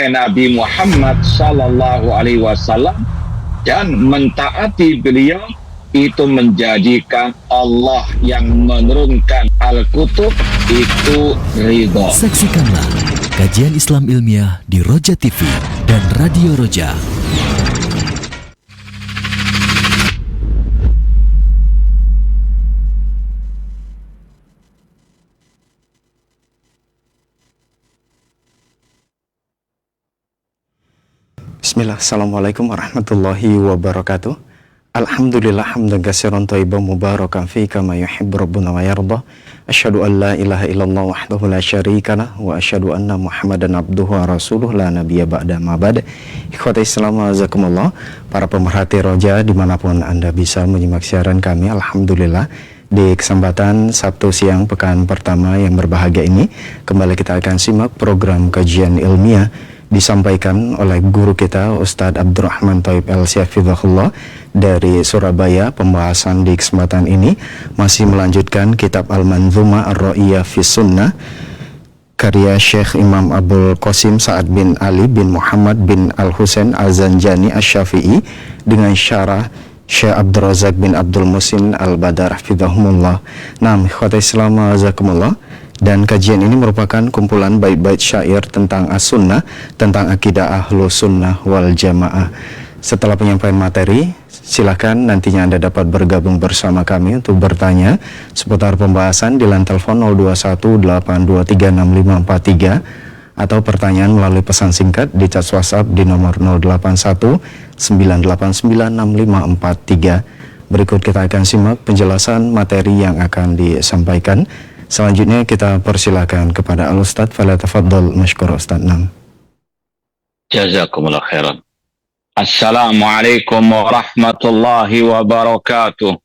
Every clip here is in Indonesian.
oleh Nabi Muhammad sallallahu alaihi wasallam dan mentaati beliau itu menjadikan Allah yang menurunkan Al-Kutub itu ridho. Saksikanlah kajian Islam ilmiah di Roja TV dan Radio Roja. Bismillah, Assalamualaikum warahmatullahi wabarakatuh. Alhamdulillah hamdan katsiran thayyiban mubarakan fi kama yuhibbu rabbuna wa yarda. Asyhadu an la ilaha illallah wahdahu la syarika wa asyhadu anna Muhammadan abduhu wa rasuluh la nabiyya ba'da ma ba'd. Ikhwati Islam azakumullah, para pemerhati Roja dimanapun Anda bisa menyimak siaran kami, alhamdulillah di kesempatan Sabtu siang pekan pertama yang berbahagia ini, kembali kita akan simak program kajian ilmiah disampaikan oleh guru kita Ustadz Abdurrahman Thayyib El-Syafidhahullah dari Surabaya. Pembahasan di kesempatan ini masih melanjutkan kitab Al-Manzumah Ar-Ra'iyah fi Sunnah karya Syekh Imam Abul Qasim Sa'ad bin Ali bin Muhammad bin Al-Husain Az-Zanjani Asy-Syafi'i dengan syarah Syekh Abdul Razak bin Abdul Musin Al-Badar hafidhahumullah. Naam, ikhwati Islam azakumullah. Dan kajian ini merupakan kumpulan bait-bait syair tentang as-sunnah, tentang akidah ahlu sunnah wal jamaah. Setelah penyampaian materi, silakan nantinya Anda dapat bergabung bersama kami untuk bertanya seputar pembahasan di line telepon 0218236543 atau pertanyaan melalui pesan singkat di chat WhatsApp di nomor 0819896543. Berikut kita akan simak penjelasan materi yang akan disampaikan. Selanjutnya kita persilakan kepada Al-Ustadz. Fala tafaddal mashkur Ustadz. Nam. Jazakumullah khairan. Assalamualaikum warahmatullahi wabarakatuh.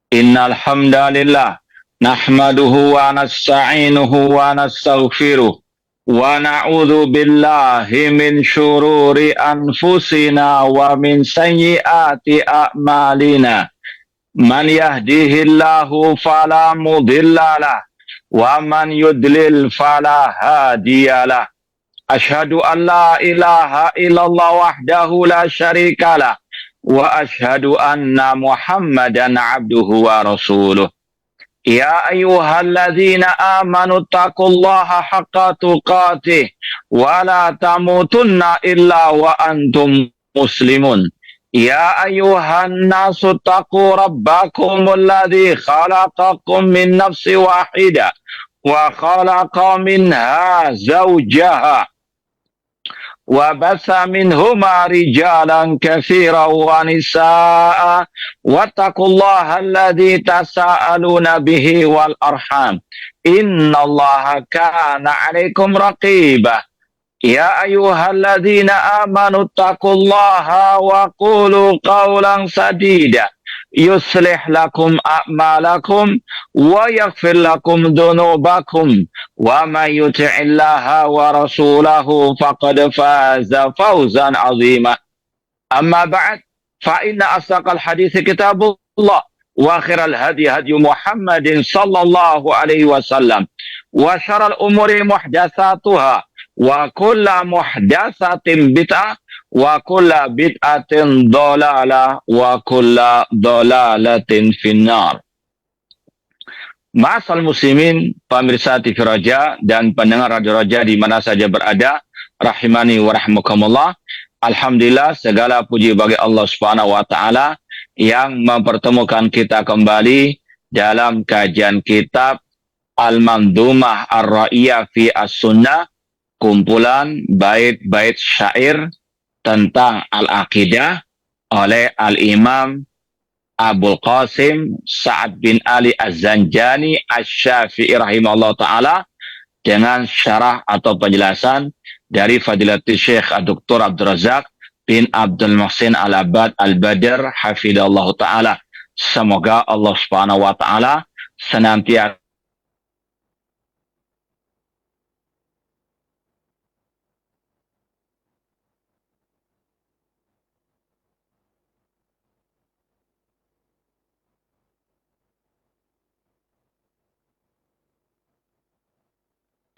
Innal hamdalillah nahmaduhu wa nasta'inuhu wa nastaghfiruh wa na'udzu billahi min syururi anfusina wa min sayyiati a'malina. Man yahdihillahu fala mudhillalah wa man yudlil fala hadiyalah. Asyhadu an la ilaha illallah wahdahu la syarikalah wa asyhadu anna Muhammadan abduhu wa rasuluh. Ya ayyuhalladzina amanu taqullaha haqqa tuqatih wa la tamutunna illa wa antum muslimun. Ya ayyuhan nasu taqu rabbakumul ladzi khalaqakum min nafsin wahidah wa khalaqa minha zawjaha wa basa minhuma rijalan katsiran wa nisaa wattaqullaha alladzi tasaaluna bihi wal arham innallaha kana 'alaikum raqibah. Ya ayyuhalladzina amanu taqullaha wa qulu qawlan sadida yuslih lakum a'malakum wa yaghfir lakum dhunubakum wa may yuti'illaha wa rasulahu faqad faza fawzan 'azima. Amma ba'd, fa inna asdaqal hadithi kitabullah wa khairal hadi hadi Muhammadin sallallahu alaihi wasallam wa syarrul umuri muhdatsatuha wa kulla muhdatsatin bid'ah wa kulla bid'atin dhalalah wa kulla dhalalatin finnar. Ma'asal muslimin, pemirsa TV Roja dan pendengar Radio Roja di mana saja berada, rahimani wa rahmukumullah. Alhamdulillah, segala puji bagi Allah Subhanahu wa taala yang mempertemukan kita kembali dalam kajian kitab Al-Manzumah Ar-Ra'iyah fi As-Sunnah, kumpulan bait-bait syair tentang al-aqidah oleh Al-Imam Abul Qasim Sa'ad bin Ali Az-Zanjani Asy-Syafi'i rahimahullah ta'ala dengan syarah atau penjelasan dari Fadilatul Syekh Dr. Abdul Razak bin Abdul Muhsin Al-Abad Al-Badr hafidhallahu ta'ala. Semoga Allah subhanahu wa ta'ala senantiasa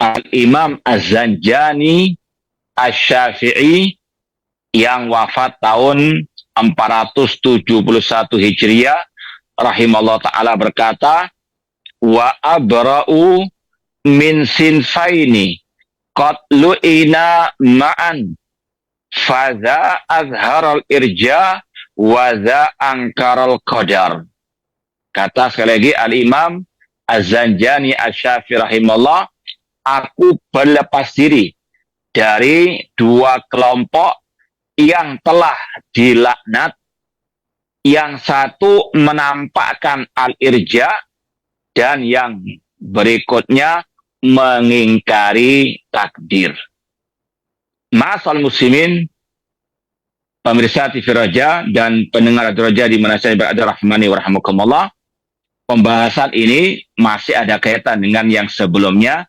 Al-Imam Az-Zanjani Asy-Syafi'i yang wafat tahun 471 Hijriah rahimahullah ta'ala berkata, wa abra'u min sinfaini qad lu'ina ma'an fadha azharal irja wa dha angkaral qadar. Kata sekali lagi Al-Imam Az-Zanjani Asy-Syafi'i rahimahullah, aku berlepas diri dari dua kelompok yang telah dilaknat. Yang satu menampakkan al-irja dan yang berikutnya mengingkari takdir. Ma'asal muslimin, pemirsa TV Roja dan pendengar Radio Roja di mana saya berada rahmani wa rahmukumullah. Pembahasan ini masih ada kaitan dengan yang sebelumnya,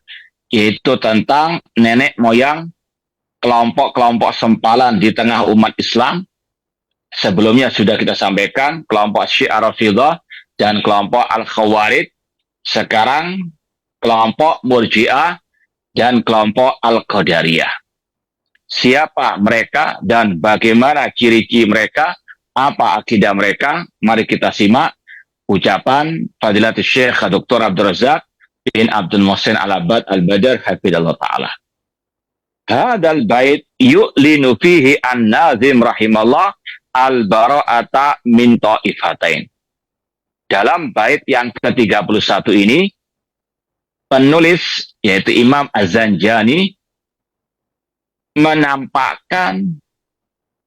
yaitu tentang nenek moyang kelompok-kelompok sempalan di tengah umat Islam. Sebelumnya sudah kita sampaikan kelompok Syiah Rafidhah dan kelompok Al-Khawarij. Sekarang kelompok Murji'ah dan kelompok Al-Qadariyah. Siapa mereka dan bagaimana ciri-ciri mereka, apa akidah mereka? Mari kita simak ucapan Fadilatul Syekh Dr. Abdul Razak bin Abdul Muhsin Al-Abbad Al-Badr hafidhallahu ta'ala. Hadal bait yu'linu fihi an-nazim rahimallah al-bara'ata min ta'ifatain. Dalam bait yang ke-31 ini, penulis yaitu Imam Az-Zanjani menampakkan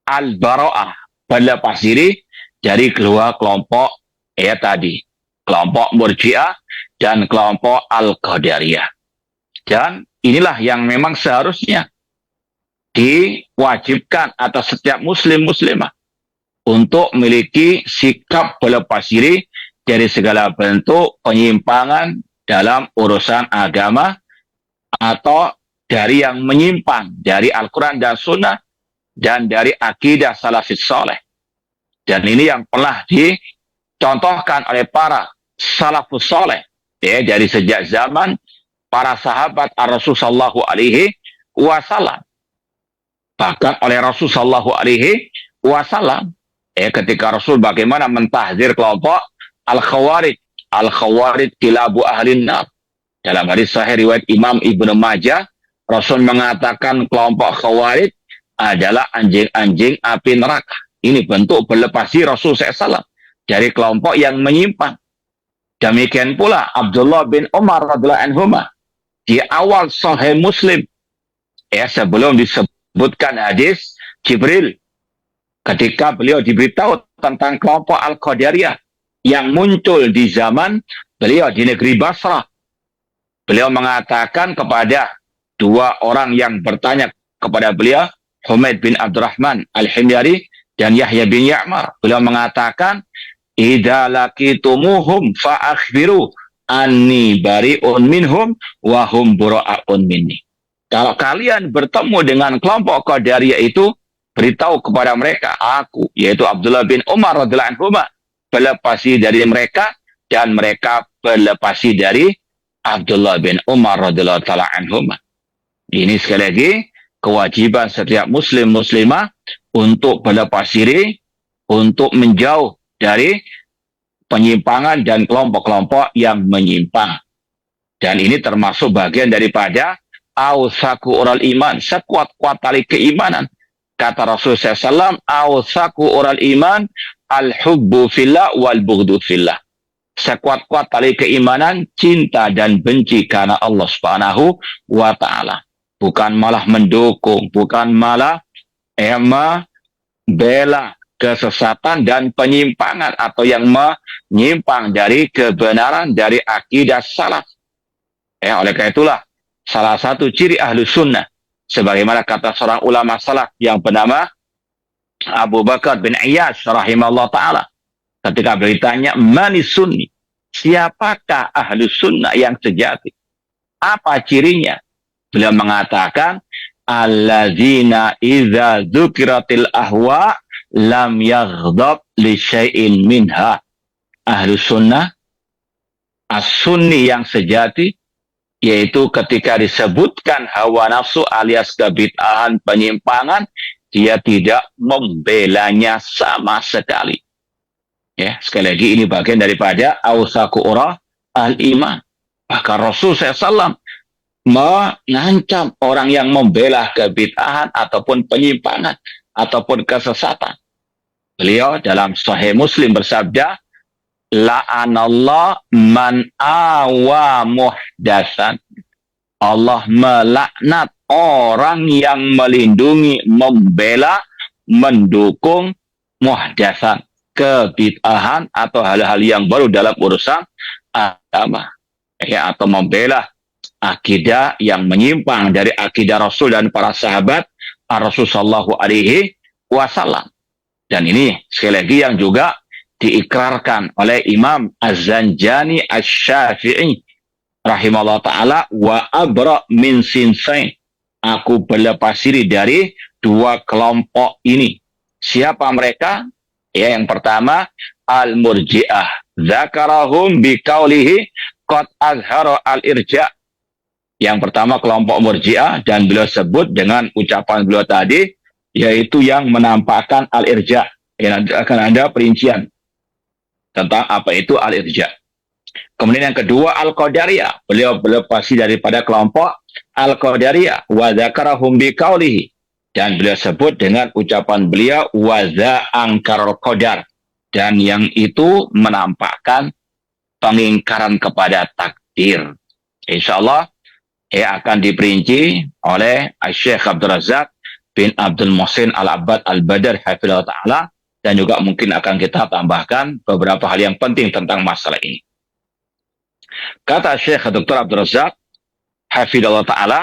al-bara'ah, berlepas diri dari kedua kelompok tadi, kelompok Murji'ah dan kelompok Al-Qadariyah. Dan inilah yang memang seharusnya diwajibkan atas setiap muslim-muslimah untuk memiliki sikap berlepas diri dari segala bentuk penyimpangan dalam urusan agama atau dari yang menyimpang dari Al-Quran dan Sunnah dan dari akidah salafis soleh. Dan ini yang pernah dicontohkan oleh para salafus soleh dari sejak zaman para sahabat Rasul sallallahu alaihi wasallam. Bahkan oleh Rasul sallallahu alaihi wasallam ketika Rasul bagaimana mentahzir kelompok Al-Khawarij. Al-Khawarij kilabu ahlin nar. Dalam hadis sahih riwayat Imam Ibnu Majah, Rasul mengatakan kelompok Khawarij adalah anjing-anjing api neraka. Ini bentuk berlepas diri Rasul SAW dari kelompok yang menyimpang. Demikian pula Abdullah bin Umar radhiyallahu anhuma di awal Sahih Muslim, sebelum disebutkan hadis Jibril, ketika beliau diberitahu tentang kelompok Al-Qadariyah yang muncul di zaman beliau di negeri Basrah. Beliau mengatakan kepada dua orang yang bertanya kepada beliau, Humaid bin Abdurrahman Al-Himyari dan Yahya bin Ya'mar. Beliau mengatakan, idza laqitumuhum fa akhbiru anni bari'un minhum wa hum bura'un minni. Kalau kalian bertemu dengan kelompok Qadariyah itu, beritahu kepada mereka, aku, yaitu Abdullah bin Umar radhiyallahu anhu, berlepasi dari mereka dan mereka berlepasi dari Abdullah bin Umar radhiyallahu taala anhuma. Ini sekali lagi kewajiban setiap muslim muslimah untuk berlepas diri, untuk menjauh dari penyimpangan dan kelompok-kelompok yang menyimpang. Dan ini termasuk bagian daripada awsaku oral iman, sekuat-kuat tali keimanan. Kata Rasulullah SAW, awsaku oral iman al-hubbu fillah wal bughdu fillah. Sekuat-kuat tali keimanan, cinta dan benci karena Allah Subhanahu wa ta'ala. Bukan malah mendukung, bukan malah membela kesesatan dan penyimpangan atau yang menyimpang dari kebenaran dari akidah salaf. Oleh karena itulah salah satu ciri ahlu sunnah, sebagaimana kata seorang ulama salaf yang bernama Abu Bakar bin Iyas rahimahullah ta'ala, ketika beritanya manis sunni, siapakah ahlu sunnah yang sejati, apa cirinya? Beliau mengatakan, allazina idza dzukiratil ahwa lam yaghdab li syai'in minha. Ahlu sunnah, as-sunni yang sejati, yaitu ketika disebutkan hawa nafsu alias kebid'ahan, penyimpangan, dia tidak membelanya sama sekali. Ya, sekali lagi ini bagian daripada awsaku ura al-iman. Bahkan Rasul SAW mengancam orang yang membela kebid'ahan ataupun penyimpangan ataupun kesesatan. Beliau dalam Sahih Muslim bersabda, la'anallah man awa muhdatsan. Allah melaknat orang yang melindungi, membela, mendukung muhdatsan, kebid'ahan atau hal-hal yang baru dalam urusan agama. Ya, atau membela akidah yang menyimpang dari akidah Rasul dan para sahabat Rasul sallallahu alaihi wasallam. Dan ini sekali lagi yang juga diikrarkan oleh Imam Az-Zanjani Asy-Syafi'i rahimahullah ta'ala, wa abra min sinsain. Aku berlepas diri dari dua kelompok ini. Siapa mereka? Ya, yang pertama al-murji'ah. Zakarahum biqaulihi qad azhara al-irja'. Yang pertama kelompok murji'ah, dan beliau sebut dengan ucapan beliau tadi, yaitu yang menampakkan al-irja'. Ya, akan ada perincian tentang apa itu al-irja'. Kemudian yang kedua al-qadariyah. Beliau berlepas daripada kelompok al-qadariyah. Wa dzakarahum biqaulihi. Dan beliau sebut dengan ucapan beliau wa dza angkarul qadar. Dan yang itu menampakkan pengingkaran kepada takdir. Insyaallah ya akan diperinci oleh Syekh Abdul Razak bin Abdul Muhsin Al-Abbad Al-Badr hafizahullah ta'ala, dan juga mungkin akan kita tambahkan beberapa hal yang penting tentang masalah ini. Kata Syekh Dr. Abdul Razak hafizahullah ta'ala,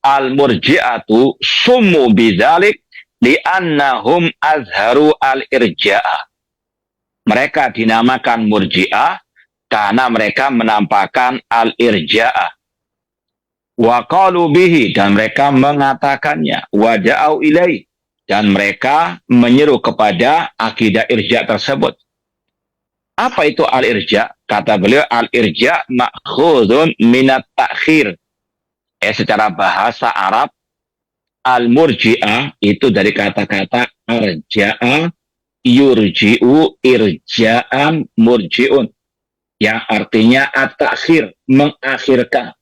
al-murji'atu summu bidzalik li'annahum azharu al-irja'ah. Mereka dinamakan murji'ah karena mereka menampakkan al-irja'ah. Wa qalu bihi, dan mereka mengatakannya, wa da'au ilai, dan mereka menyeru kepada akidah irja' tersebut. Apa itu al-irja'? Kata beliau, al-irja' ma'khudun minat ta'khir. Secara bahasa Arab, al-murji'ah itu dari kata-kata arja'a yurji'u irja'an murji'un, yang artinya at-ta'khir, mengakhirkan.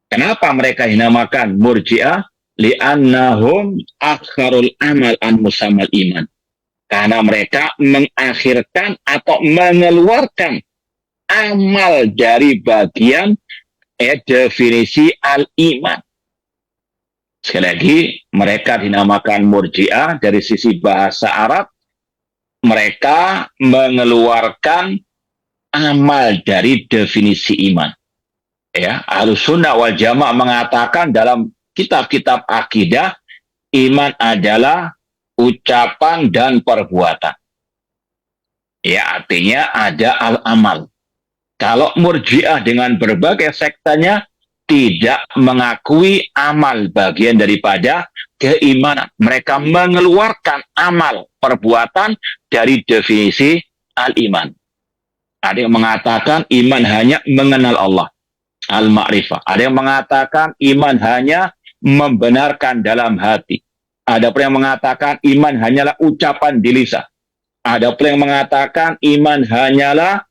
Kenapa mereka dinamakan murji'ah? Li'annahum akharul amal an musammal iman. Karena mereka mengakhirkan atau mengeluarkan amal dari bagian definisi al-iman. Sekali lagi, mereka dinamakan murji'ah dari sisi bahasa Arab. Mereka mengeluarkan amal dari definisi iman. Ya, Ahlussunnah wal Jamaah mengatakan dalam kitab-kitab akidah, iman adalah ucapan dan perbuatan. Ya, artinya ada al-amal. Kalau murji'ah dengan berbagai sektanya tidak mengakui amal bagian daripada keimanan. Mereka mengeluarkan amal perbuatan dari definisi al-iman. Ada yang mengatakan iman hanya mengenal Allah, al-ma'rifah. Ada yang mengatakan iman hanya membenarkan dalam hati. Ada pula yang mengatakan iman hanyalah ucapan di lisan. Ada pula yang mengatakan iman hanyalah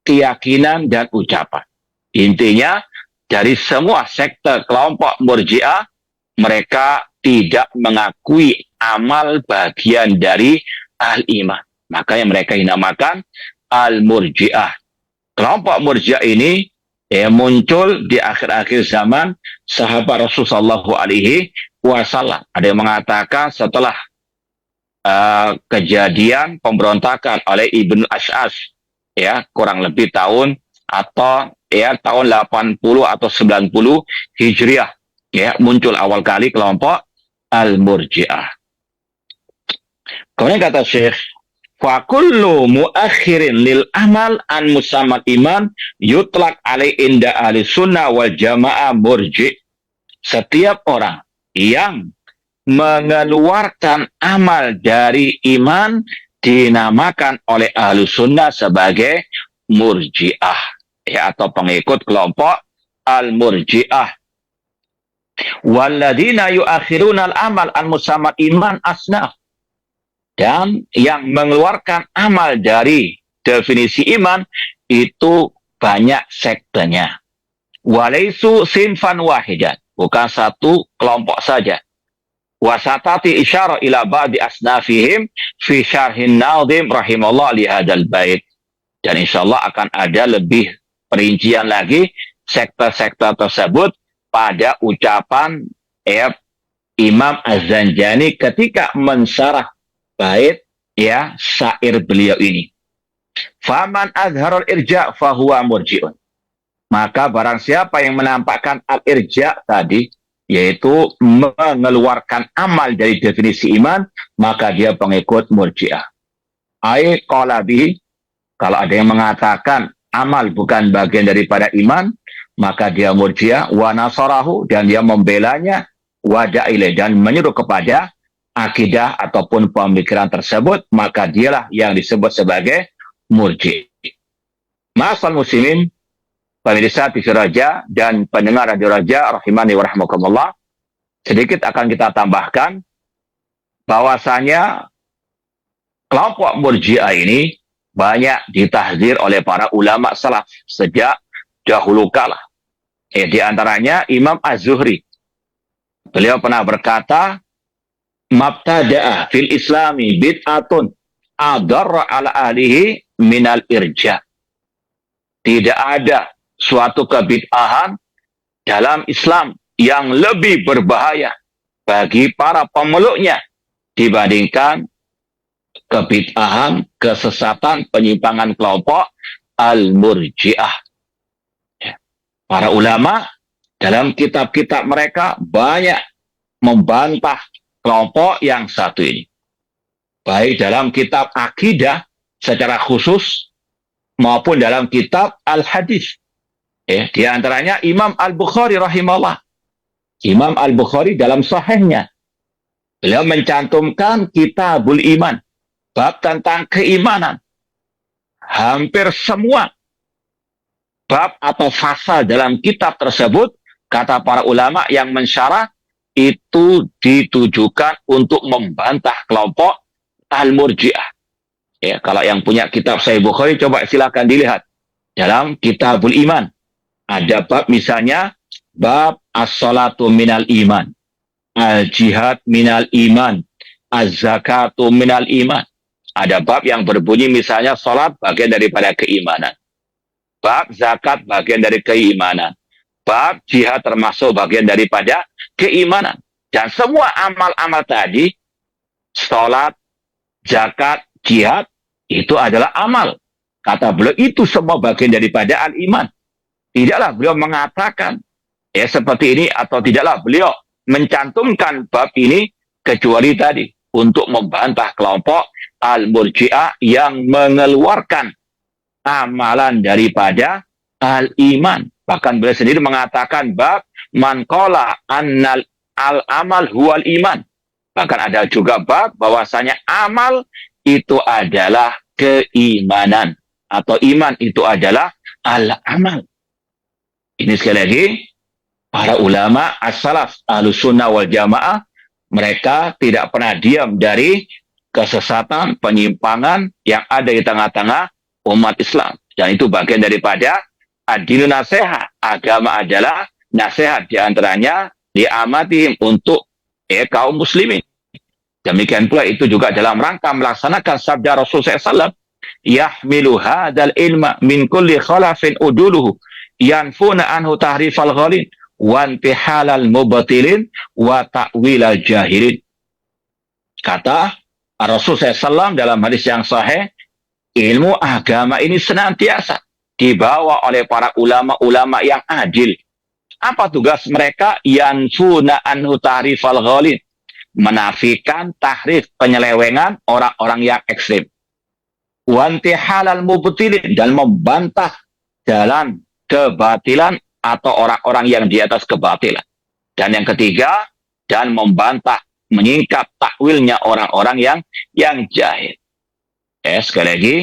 keyakinan dan ucapan. Intinya, dari semua sekte kelompok murji'ah, mereka tidak mengakui amal bagian dari al-iman. Makanya mereka dinamakan al-murji'ah. Kelompok murji'ah ini muncul di akhir-akhir zaman sahabat Rasulullah SAW. Ada yang mengatakan setelah kejadian pemberontakan oleh Ibnu Ash'as, ya, kurang lebih tahun atau ya tahun 80 atau 90 Hijriah, ya, muncul awal kali kelompok al-murji'ah. Kemudian kata Syekh, fa kullu muakhirin lil amal an musammal iman yutlaq alai inda ahli sunnah wal jamaah murji'. Setiap orang yang mengeluarkan amal dari iman dinamakan oleh ahli sunnah sebagai murji'ah, ya, atau pengikut kelompok al-murji'ah. Walladzina yuakhiruna al-amal an musammat iman asnaf. Dan yang mengeluarkan amal dari definisi iman itu banyak sektenya. Walaisu sinfan wahidan, bukan satu kelompok saja. Wasatati isyara ila ba'di asnafihim fi syarhin nadhim rahimallah li hadzal bait. Dan insyaallah akan ada lebih perincian lagi sektor-sektor tersebut pada ucapan Imam Az-Zanjani ketika mensyarah bait syair beliau ini. Faman azharul irja fahuwa murji'un. Maka barang siapa yang menampakkan al-irja tadi, yaitu mengeluarkan amal dari definisi iman, maka dia pengikut murji'ah. Ai qala bihi, kalau ada yang mengatakan amal bukan bagian daripada iman, maka dia murji'ah, wa nasarahu, dan dia membelanya, wa da'ilai, dan menyuruh kepada akidah ataupun pemikiran tersebut, maka dialah yang disebut sebagai murji'. Ma'asal muslimin, pemirsa TV Raja dan pendengar Radio Raja rahimani wa rahmakumullah, sedikit akan kita tambahkan bahwasanya kelompok murji'ah ini banyak ditahzir oleh para ulama salaf sejak dahulu kala. Di antaranya Imam Az-Zuhri. Beliau pernah berkata, mabtada'a fil islami bid'atun adarra ala ahlihi minal irja. Tidak ada suatu kebid'ahan dalam Islam yang lebih berbahaya bagi para pemeluknya dibandingkan kebid'ahan, kesesatan, penyimpangan kelompok al-murji'ah. Para ulama dalam kitab-kitab mereka banyak membantah kelompok yang satu ini. Baik dalam kitab akidah secara khusus maupun dalam kitab al-hadis. Di antaranya Imam Al-Bukhari rahimahullah. Imam Al-Bukhari dalam sahihnya, beliau mencantumkan Kitabul Iman, bab tentang keimanan. Hampir semua bab atau fasal dalam kitab tersebut, kata para ulama yang mensyarah, itu ditujukan untuk membantah kelompok al-murji'ah. Kalau yang punya kitab Sahih Bukhari, coba silakan dilihat. Dalam Kitabul Iman, ada bab misalnya, bab as-salatu minal iman, al-jihad minal iman, az-zakatu minal iman. Ada bab yang berbunyi misalnya, salat bagian daripada keimanan. Bab zakat bagian dari keimanan. Bab jihad termasuk bagian daripada keimanan. Dan semua amal-amal tadi, salat, zakat, jihad, itu adalah amal. Kata beliau, itu semua bagian daripada al-iman. Tidaklah beliau mengatakan seperti ini, atau tidaklah beliau mencantumkan bab ini kecuali tadi untuk membantah kelompok al-murji'ah yang mengeluarkan amalan daripada al-iman. Bahkan beliau sendiri mengatakan bab man qala annal al-amal huwal iman. Bahkan ada juga bab bahwasanya amal itu adalah keimanan, atau iman itu adalah al-amal. Ini sekali lagi, para ulama as-salaf ahlus sunnah wal jamaah, mereka tidak pernah diam dari kesesatan, penyimpangan yang ada di tengah-tengah umat Islam. Dan itu bagian daripada ad-dinu nasihat. Agama adalah nasihat, diantaranya diamati untuk kaum muslimin. Demikian pula itu juga dalam rangka melaksanakan sabda Rasulullah SAW, yahmilu hadal ilma min kulli khalafin uduluhu yanfuna anhu tahrifal ghalin wa intihalal mubtilin wa ta'wilal jahilin. Kata Rasulullah SAW dalam hadis yang sahih, ilmu agama ini senantiasa dibawa oleh para ulama-ulama yang adil. Apa tugas mereka? Yanfuna anhu tahrifal ghalin, menafikan tahrif, penyelewengan orang-orang yang ekstrim. Wa intihalal mubtilin, dan membantah jalan kebatilan atau orang-orang yang di atas kebatilan. Dan yang ketiga, dan membantah, menyingkap takwilnya orang-orang yang jahil. Sekali lagi,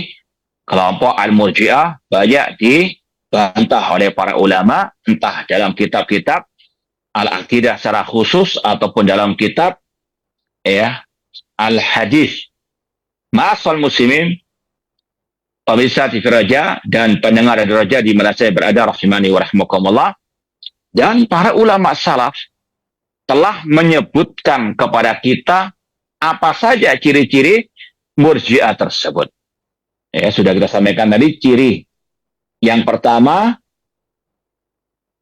kelompok al-murji'ah banyak dibantah oleh para ulama, entah dalam kitab-kitab al-aqidah secara khusus ataupun dalam kitab ya al-hadis. Ma'asal muslimin, pemirsa TV Raja dan pendengar Radio Raja di mana saya berada, rahimani wa rahmakumullah. Dan para ulama salaf telah menyebutkan kepada kita apa saja ciri-ciri Murji'ah tersebut. Ya, sudah kita sampaikan tadi ciri. Yang pertama,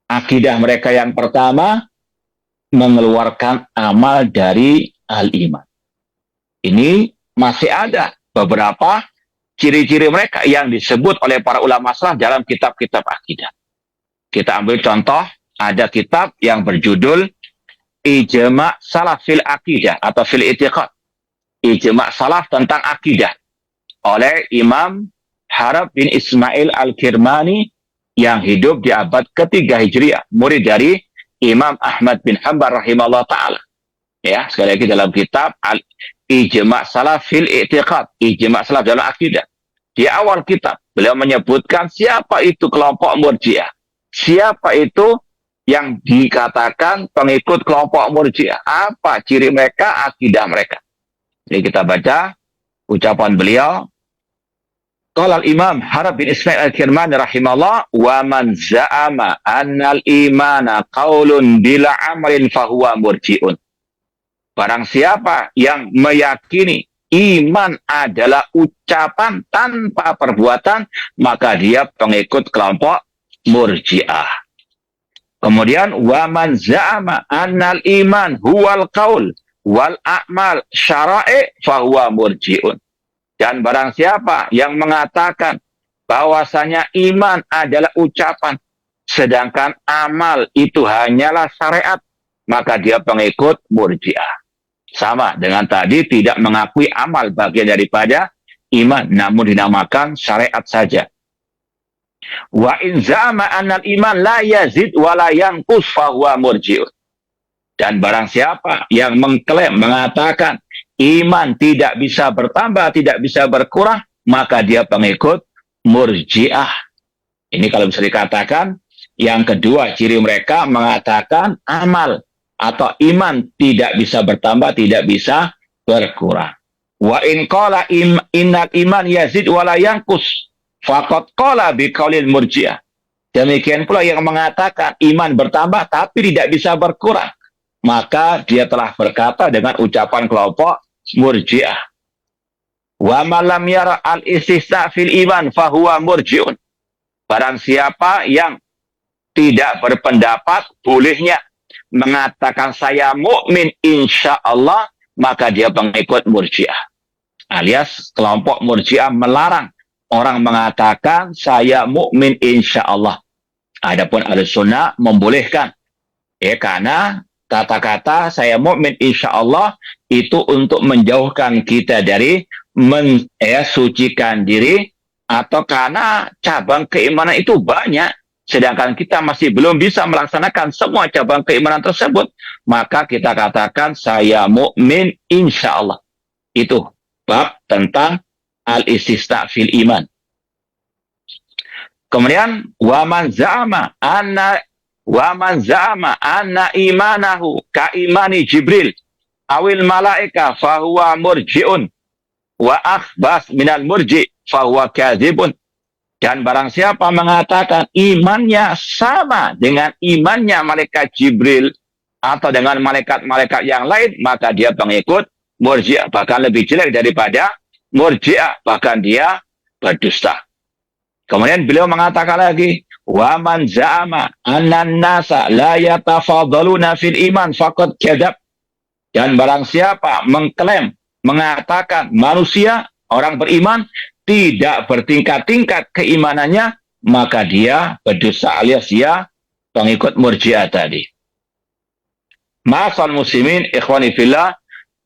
akidah mereka yang pertama mengeluarkan amal dari al-iman. Ini masih ada beberapa ciri-ciri mereka yang disebut oleh para ulama salaf dalam kitab-kitab akidah. Kita ambil contoh, ada kitab yang berjudul Ijma' Salaf fil Aqidah atau fil I'tiqad. Ijma' Salaf tentang akidah oleh Imam Harab bin Ismail Al-Kirmani yang hidup di abad ketiga Hijriah, murid dari Imam Ahmad bin Hanbal rahimahullah ta'ala. Ya, sekali lagi dalam kitab Ijma' Salaf fil I'tiqad, Ijma' Salaf dalam akidah. Di awal kitab, beliau menyebutkan siapa itu kelompok Murji'ah. Siapa itu yang dikatakan pengikut kelompok Murji'ah. Apa ciri mereka, akidah mereka. Jadi kita baca ucapan beliau. Qala al-Imam Harab bin Ismail Al-Kirmani rahimahullah, wa man za'ama annal imana qaulun bila amalin fahuwa murji'un. Barang siapa yang meyakini iman adalah ucapan tanpa perbuatan, maka dia pengikut kelompok Murji'ah. Kemudian wa man za'ama annal iman huwal qaul wal a'mal syara'i fahuwa murji'un. Dan barang siapa yang mengatakan bahwasanya iman adalah ucapan sedangkan amal itu hanyalah syariat, maka dia pengikut Murji'ah. Sama dengan tadi, tidak mengakui amal bagian daripada iman, namun dinamakan syariat saja. Wa in za'ama annal iman la yazid wa la yanqus fahuwa murji'un. Dan barang siapa yang mengklaim, mengatakan iman tidak bisa bertambah, tidak bisa berkurang, maka dia pengikut Murji'ah. Ini kalau bisa dikatakan, yang kedua ciri mereka mengatakan amal atau iman tidak bisa bertambah, tidak bisa berkurang. Wa in qala innal iman yazid wa la yanqus faqad qala biqaulil Murji'ah. Demikian pula yang mengatakan iman bertambah tapi tidak bisa berkurang, maka dia telah berkata dengan ucapan kelompok Murji'ah. Wa man lam yara al-istisna fil iman fahuwa murji'un. Barang siapa yang tidak berpendapat bolehnya mengatakan saya mukmin insya Allah, maka dia pengikut Murji'ah. Alias kelompok Murji'ah melarang orang mengatakan saya mukmin insya Allah. Adapun Ahlussunnah membolehkan. Ya, karena kata-kata saya mukmin insya Allah itu untuk menjauhkan kita dari mensucikan diri, atau karena cabang keimanan itu banyak, sedangkan kita masih belum bisa melaksanakan semua cabang keimanan tersebut, maka kita katakan saya mukmin insya Allah. Itu bab tentang al-istisna fil iman. Kemudian wa man za'ama anna imanahu ka imani Jibril awil malaika fahuwa murji'un wa akhbas minal murji' fahuwa kadzibun. Dan barang siapa mengatakan imannya sama dengan imannya malaikat Jibril atau dengan malaikat-malaikat yang lain, maka dia pengikut Murji'ah, bahkan lebih jelek daripada Murji'ah, bahkan dia berdusta. Kemudian beliau mengatakan lagi, wa man za'ama annan nasa la yatafadhaluna fil iman faqad kadzab. Dan barang siapa mengklaim, mengatakan manusia, orang beriman tidak bertingkat-tingkat keimanannya, maka dia berdosa, alias dia pengikut Murji'ah tadi. Ma'asal muslimin, ikhwani fillah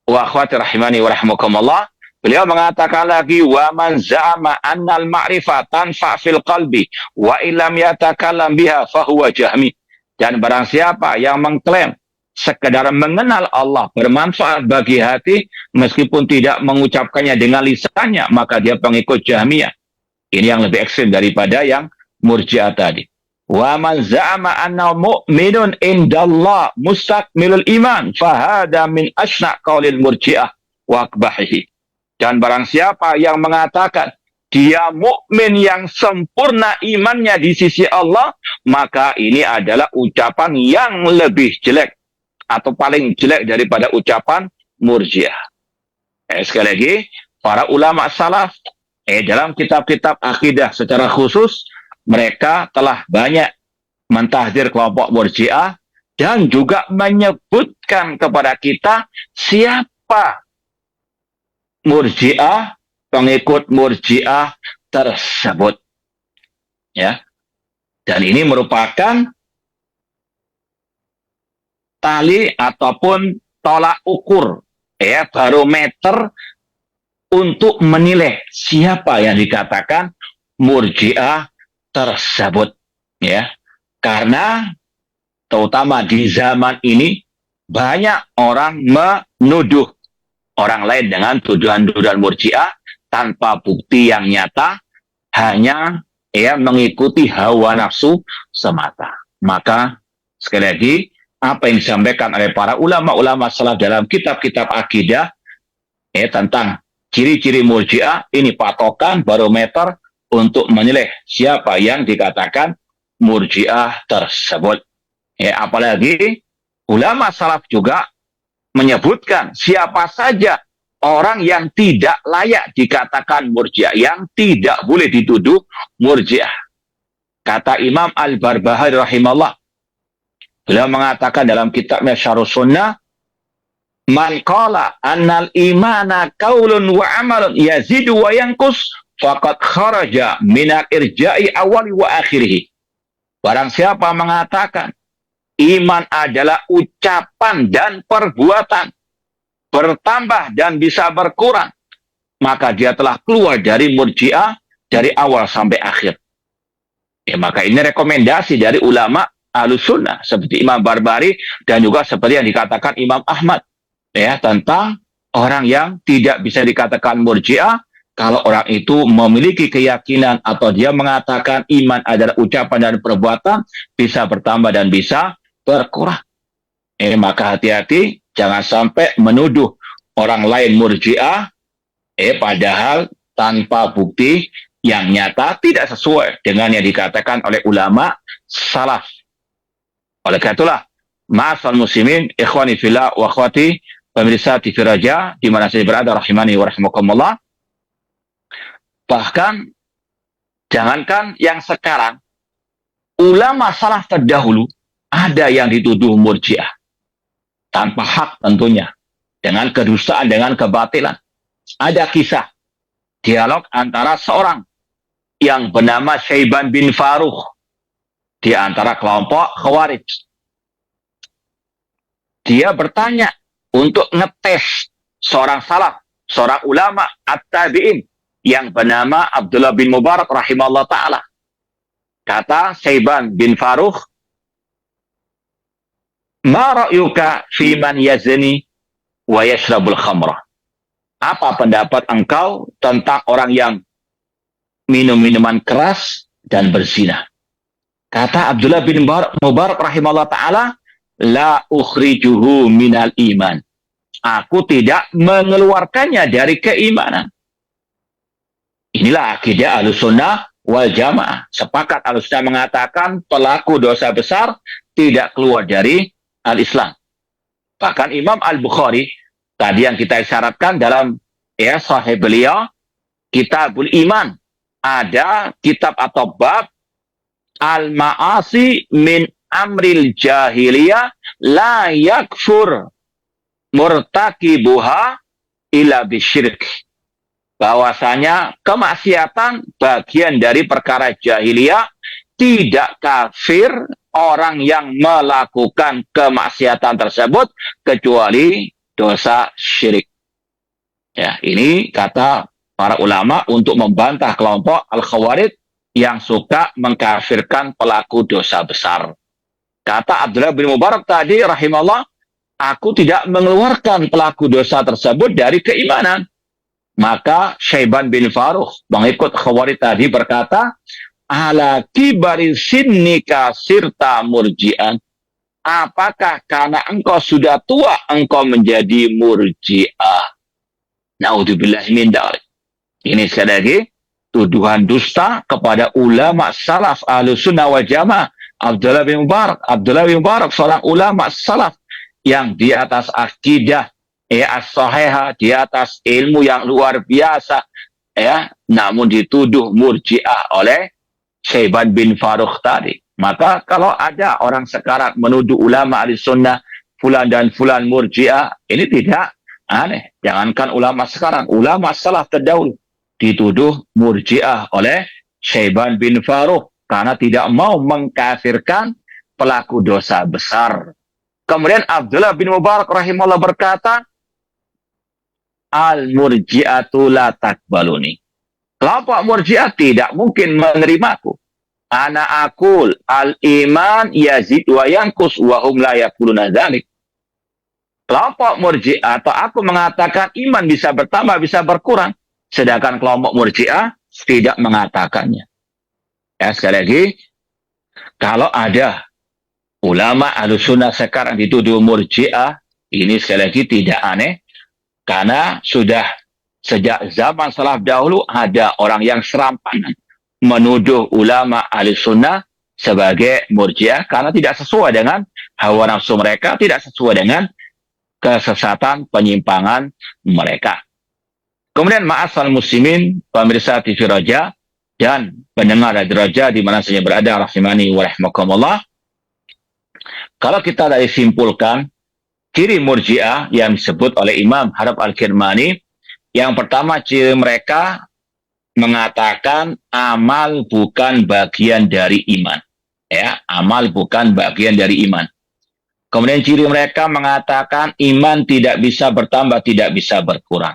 wa akhwati rahimani wa rahmakumullah. Beliau mengatakan lagi, wa man za'ama annal ma'rifah tanfa' fil qalbi wa illam yatakallam biha fahuwa jahmi. Dan barang siapa yang mengklaim sekedar mengenal Allah bermanfaat bagi hati meskipun tidak mengucapkannya dengan lisannya, maka dia pengikut Jahmiyah. Ini yang lebih ekstrim daripada yang Murji'ah tadi. Wa man za'ama anna mu'minun indallah mustakmilul iman fahada min asna qaulil murji'ah wa akbahihi. Dan barang siapa yang mengatakan dia mukmin yang sempurna imannya di sisi Allah, maka ini adalah ucapan yang lebih jelek atau paling jelek daripada ucapan Murji'ah. Sekali lagi, para ulama salaf dalam kitab-kitab akidah secara khusus mereka telah banyak mentahdir kelompok Murji'ah dan juga menyebutkan kepada kita siapa Murji'ah, pengikut Murji'ah tersebut. Ya. Dan ini merupakan tali ataupun tolak ukur, barometer untuk menilai siapa yang dikatakan Murji'ah tersebut. Ya. Karena terutama di zaman ini banyak orang menuduh orang lain dengan tuduhan-tuduhan Murji'ah tanpa bukti yang nyata, hanya mengikuti hawa nafsu semata. Maka sekali lagi apa yang disampaikan oleh para ulama-ulama salaf dalam kitab-kitab akidah tentang ciri-ciri Murji'ah, ini patokan barometer untuk menilai siapa yang dikatakan Murji'ah tersebut. Apalagi ulama salaf juga menyebutkan siapa saja orang yang tidak layak dikatakan Murji'ah, yang tidak boleh dituduh Murji'ah. Kata Imam Al-Barbahari rahimahullah, beliau mengatakan dalam kitabnya Syarhus Sunnah, man qala annal imana qaulun wa amalun yazidu wa yanqus faqad kharaja minal irja'i awali wa akhirih. Barang siapa mengatakan iman adalah ucapan dan perbuatan, bertambah dan bisa berkurang, maka dia telah keluar dari Murji'ah dari awal sampai akhir. Maka ini rekomendasi dari ulama Ahlus Sunnah seperti Imam Barbahari dan juga seperti yang dikatakan Imam Ahmad tentang orang yang tidak bisa dikatakan Murji'ah kalau orang itu memiliki keyakinan atau dia mengatakan iman adalah ucapan dan perbuatan, bisa bertambah dan bisa berkurang. Maka hati-hati, jangan sampai menuduh orang lain Murji'ah, padahal tanpa bukti yang nyata, tidak sesuai dengan yang dikatakan oleh ulama salaf. Oleh karena itulah, ma'asal muslimin, ikhwani fillah wa akhwati, pemirsa TV Raja, di mana saya berada, rahimani wa rahimakumullah. Bahkan, jangankan yang sekarang, ulama salaf terdahulu, ada yang dituduh Murji'ah. Tanpa hak tentunya. Dengan kedustaan, dengan kebatilan. Ada kisah dialog antara seorang yang bernama Syaiban bin Farukh di antara kelompok Khawarij. Dia bertanya untuk ngetes seorang salaf, seorang ulama at-tabi'in yang bernama Abdullah bin Mubarak rahimahullah ta'ala. Kata Syaiban bin Farukh, ma ra'yuka fi man yazni wa yashrabul khamrah? Apa pendapat engkau tentang orang yang minum minuman keras dan berzina? Kata Abdullah bin Mubarak rahimahullah ta'ala, la ukhrijuhu minal iman. Aku tidak mengeluarkannya dari keimanan. Inilah akidah Ahlussunnah wal Jamaah. Sepakat Ahlussunnah mengatakan pelaku dosa besar tidak keluar dari al-Islam. Bahkan Imam Al-Bukhari tadi yang kita isyaratkan dalam sahih beliau, Kitabul Iman, ada kitab atau bab al-ma'asi min amril jahiliyah la yakfur murtakibuha ila bisyirk. Bahwasanya kemaksiatan bagian dari perkara jahiliyah, tidak kafir orang yang melakukan kemaksiatan tersebut kecuali dosa syirik. Ini kata para ulama untuk membantah kelompok Al-Khawarij yang suka mengkafirkan pelaku dosa besar. Kata Abdullah bin Mubarak tadi rahimahullah, aku tidak mengeluarkan pelaku dosa tersebut dari keimanan. Maka Syaiban bin Farukh, pengikut Khawarij tadi, berkata, ala kibari sinnika sirta murji'an. Apakah karena engkau sudah tua engkau menjadi murji'ah? Naudzubillah min dzalik. Ini sekali lagi tuduhan dusta kepada ulama salaf Ahlussunnah wal Jamaah. Abdullah bin Mubarak seorang ulama salaf yang di atas akidah as-sahihah, di atas ilmu yang luar biasa, namun dituduh murji'ah oleh Syaiban bin Farukh tadi. Maka kalau ada orang sekarang menuduh ulama Ahlussunnah fulan dan fulan murji'ah, ini tidak aneh. Jangankan ulama sekarang, ulama salaf terdahulu dituduh murji'ah oleh Syaiban bin Farukh karena tidak mau mengkafirkan pelaku dosa besar. Kemudian Abdullah bin Mubarak rahimahullah berkata, al-murji'atu la takbaluni. Kelompok murji'ah tidak mungkin menerimaku. Ana akul al-iman yazid wa yankus wa hum la yaquluna dzalik. Kelompok murji'ah atau aku mengatakan iman bisa bertambah, bisa berkurang. Sedangkan kelompok murji'ah tidak mengatakannya. Ya, sekali lagi, kalau ada ulama Ahlussunnah sekarang dituduh murji'ah, ini sekali lagi tidak aneh. Karena sudah sejak zaman salaf dahulu ada orang yang serampangan menuduh ulama Ahlussunnah sebagai murji'ah karena tidak sesuai dengan hawa nafsu mereka, tidak sesuai dengan kesesatan penyimpangan mereka. Kemudian ma'asal muslimin, pemirsa TV Roja dan pendengar Radio Roja di mana saja berada, rahimani wa rahimakumullah. Kalau kita dari simpulkan ciri murji'ah yang disebut oleh Imam Harab Al-Kirmani, yang pertama ciri mereka mengatakan amal bukan bagian dari iman. Ya, amal bukan bagian dari iman. Kemudian ciri mereka mengatakan iman tidak bisa bertambah, tidak bisa berkurang.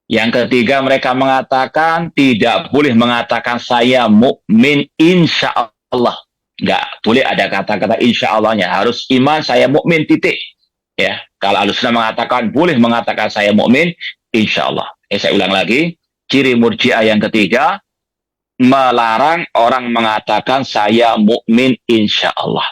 Yang ketiga mereka mengatakan tidak boleh mengatakan saya mukmin insya Allah. Nggak boleh ada kata-kata insya Allahnya. Harus iman saya mukmin titik. Ya, kalau Ahlussunnah mengatakan boleh mengatakan saya mukmin insya Allah. Saya ulang lagi. Ciri murji'ah yang ketiga, melarang orang mengatakan saya mukmin insya Allah.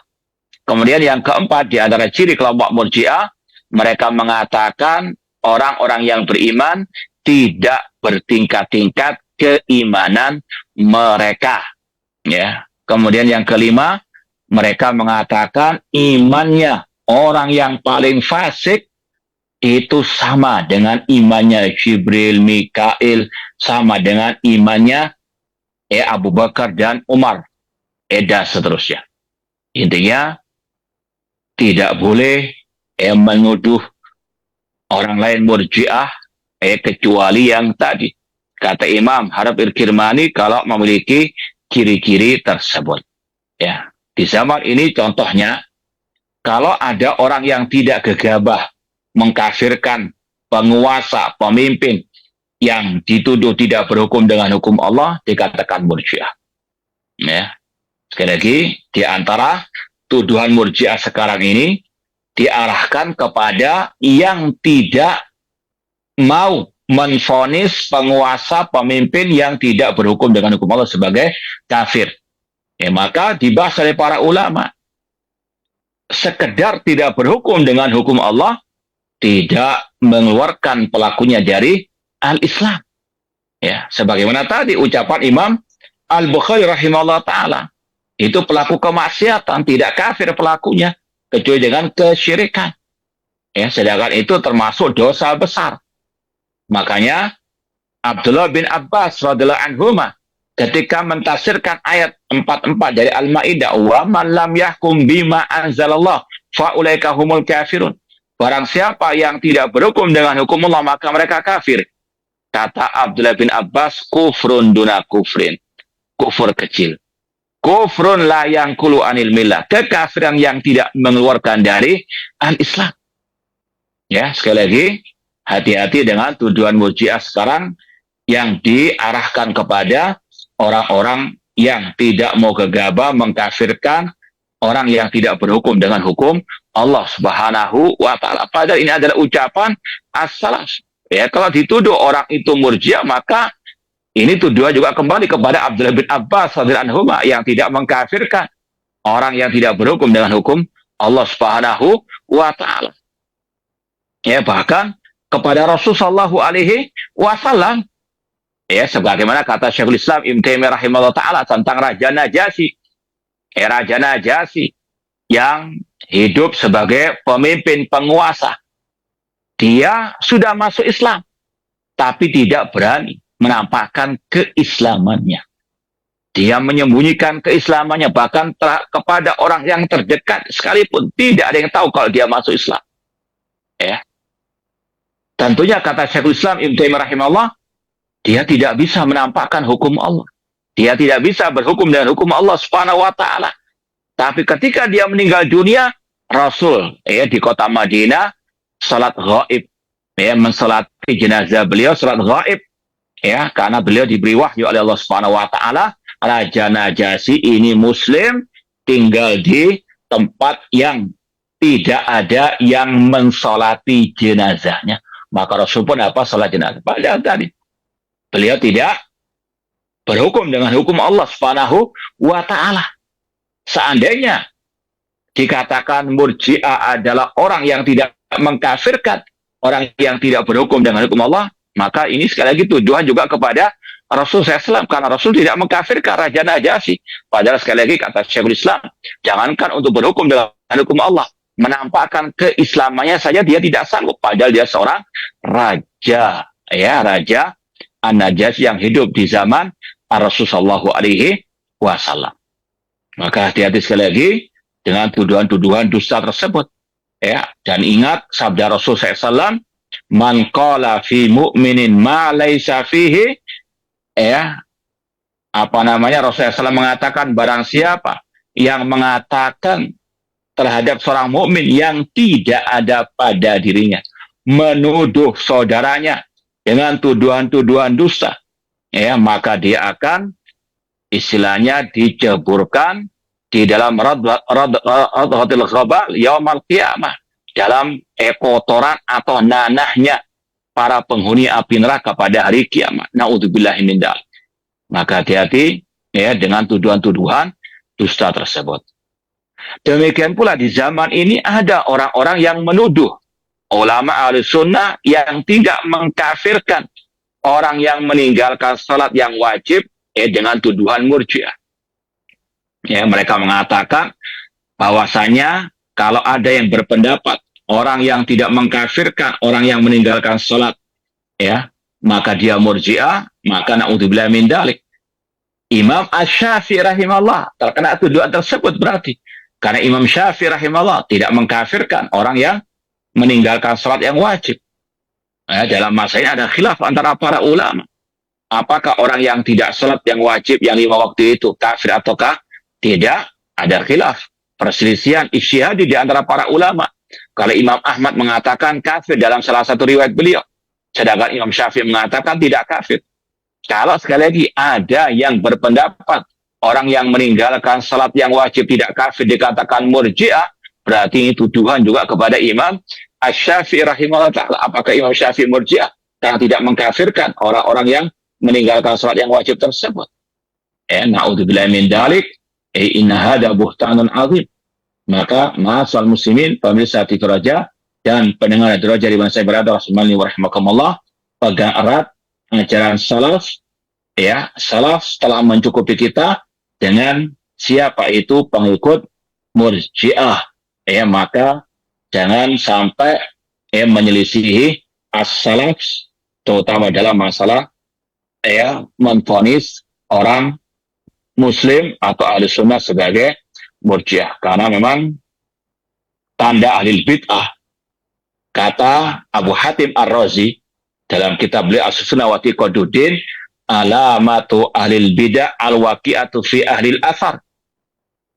Kemudian yang keempat di antara ciri kelompok murji'ah, mereka mengatakan orang-orang yang beriman tidak bertingkat-tingkat keimanan mereka. Ya. Kemudian yang kelima, mereka mengatakan imannya orang yang paling fasik itu sama dengan imannya Jibril, Mikail, sama dengan imannya Abu Bakar dan Umar, dan seterusnya. Intinya tidak boleh menuduh orang lain murji'ah kecuali yang tadi kata Imam Harab Al-Kirmani kalau memiliki ciri-ciri tersebut. Ya, di zaman ini contohnya kalau ada orang yang tidak gegabah mengkafirkan penguasa, pemimpin yang dituduh tidak berhukum dengan hukum Allah, dikatakan murji'ah. Ya. Sekali lagi, di antara tuduhan murji'ah sekarang ini diarahkan kepada yang tidak mau menvonis penguasa, pemimpin yang tidak berhukum dengan hukum Allah sebagai kafir. Ya, maka dibahas oleh para ulama, sekedar tidak berhukum dengan hukum Allah tidak mengeluarkan pelakunya dari al-Islam. Ya, sebagaimana tadi ucapan Imam Al-Bukhari rahimahullah ta'ala. Itu pelaku kemaksiatan, tidak kafir pelakunya, kecuali dengan kesyirikan. Ya, sedangkan itu termasuk dosa besar. Makanya Abdullah bin Abbas radhiyallahu anhuma ketika mentafsirkan ayat 44 dari Al-Maidah, wa man lam yahkum bima anzalallah fa ulaika humul kafirun. Barang siapa yang tidak berhukum dengan hukum Allah, maka mereka kafir. Kata Abdullah bin Abbas, kufrun duna kufrin. Kufur kecil. Kufrun la yang kulu anil millah. Kekafiran yang tidak mengeluarkan dari al-Islam. Ya, sekali lagi, hati-hati dengan tuduhan murji'ah sekarang yang diarahkan kepada orang-orang yang tidak mau gegabah mengkafirkan orang yang tidak berhukum dengan hukum Allah Subhanahu wa ta'ala. Padahal ini adalah ucapan as-salaf. Ya, kalau dituduh orang itu murji'ah, maka Ini tuduhan juga kembali kepada Abdullah bin Abbas radhiyallahu anhu yang tidak mengkafirkan orang yang tidak berhukum dengan hukum Allah Subhanahu wa taala. Ya, bahkan kepada Rasul sallallahu alaihi wasallam, ya, sebagaimana kata Syekhul Islam Ibnu Taimiyah rahimahullah taala tentang Raja Najasyi. Raja Najasyi yang hidup sebagai pemimpin penguasa. Dia sudah masuk Islam, tapi tidak berani menampakkan keislamannya. Dia menyembunyikan keislamannya, bahkan kepada orang yang terdekat sekalipun tidak ada yang tahu kalau dia masuk Islam. Ya. Tentunya kata Syekhul Islam Ibnu Taimiyah rahimahullah, dia tidak bisa menampakkan hukum Allah. Dia tidak bisa berhukum dengan hukum Allah Subhanahu wa taala. Tapi ketika dia meninggal dunia, Rasul di kota Madinah salat ghaib, mensolati jenazah beliau salat ghaib, karena beliau diberi wahyu oleh Allah Subhanahu wa taala, Raja Najasyi ini muslim, tinggal di tempat yang tidak ada yang mensolati jenazahnya. Maka Rasul pun salat jenazah. Padahal tadi beliau tidak berhukum dengan hukum Allah Subhanahu wa taala. Seandainya dikatakan Murji'ah adalah orang yang tidak mengkafirkan, orang yang tidak berhukum dengan hukum Allah, maka ini sekali lagi tuduhan juga kepada Rasul SAW, karena Rasul tidak mengkafirkan Raja Najasyi. Padahal sekali lagi kata Syekhul Islam, jangankan untuk berhukum dengan hukum Allah, menampakkan keislamannya saja dia tidak sanggup, padahal dia seorang raja, Raja An-Najasyi yang hidup di zaman Rasulullah SAW. Maka hati-hati sekali lagi dengan tuduhan-tuduhan dusta tersebut. Dan ingat sabda Rasul SAW, man qala fi mu'minin ma laysa fihi, Rasul SAW mengatakan, barang siapa yang mengatakan terhadap seorang mukmin yang tidak ada pada dirinya, menuduh saudaranya dengan tuduhan-tuduhan dusta, maka dia akan istilahnya diceburkan di dalam radhatil ghabal yaumal qiyamah, dalam kotoran atau nanahnya para penghuni api neraka pada hari kiamat. Naudzubillahi min dzalik. Maka hati-hati dengan tuduhan-tuduhan dusta tersebut. Demikian pula di zaman ini ada orang-orang yang menuduh ulama Ahlussunnah yang tidak mengkafirkan orang yang meninggalkan salat yang wajib dengan tuduhan Murji'ah. Mereka mengatakan bahwasanya kalau ada yang berpendapat orang yang tidak mengkafirkan orang yang meninggalkan salat, maka dia Murji'ah, maka naudzubillah min dzalik. Imam Asy-Syafi'i rahimahullah terkena tuduhan tersebut berarti. Karena Imam Syafi'i rahimahullah tidak mengkafirkan orang yang meninggalkan salat yang wajib. Dalam masa ini ada khilaf antara para ulama. Apakah orang yang tidak salat yang wajib yang 5 waktu itu kafir ataukah tidak? Ada khilaf, perselisihan ijtihadi di antara para ulama. Kalau Imam Ahmad mengatakan kafir dalam salah satu riwayat beliau, sedangkan Imam Syafi'i mengatakan tidak kafir. Kalau sekali lagi ada yang berpendapat orang yang meninggalkan salat yang wajib tidak kafir dikatakan Murji'ah, berarti ini tuduhan juga kepada Imam Asy-Syafi'i rahimahullah ta'ala. Apakah Imam Syafi'i Murji'ah karena tidak mengkafirkan orang-orang yang meninggalkan salat yang wajib tersebut? Na'udzubillahi min dzalik. Inna hada buhtanun azim. Maka ma'asal muslimin, pemirsa TV Raja dan pendengar Radio Raja di mana saya berada, rahimani wa rahimakumullah, pegang erat ajaran salaf. Salaf telah mencukupi kita dengan siapa itu pengikut Murji'ah. Maka jangan sampai menyelisihi as-salaf, terutama dalam masalah menvonis orang Muslim atau ahli sunnah sebagai Murji'ah. Karena memang tanda ahli bid'ah, kata Abu Hatim Ar-Razi dalam kitab beliau As-Sunnah wa I'tiqaduddin, alamatu ahli bid'ah al-waqi'atu fi ahli al-athar.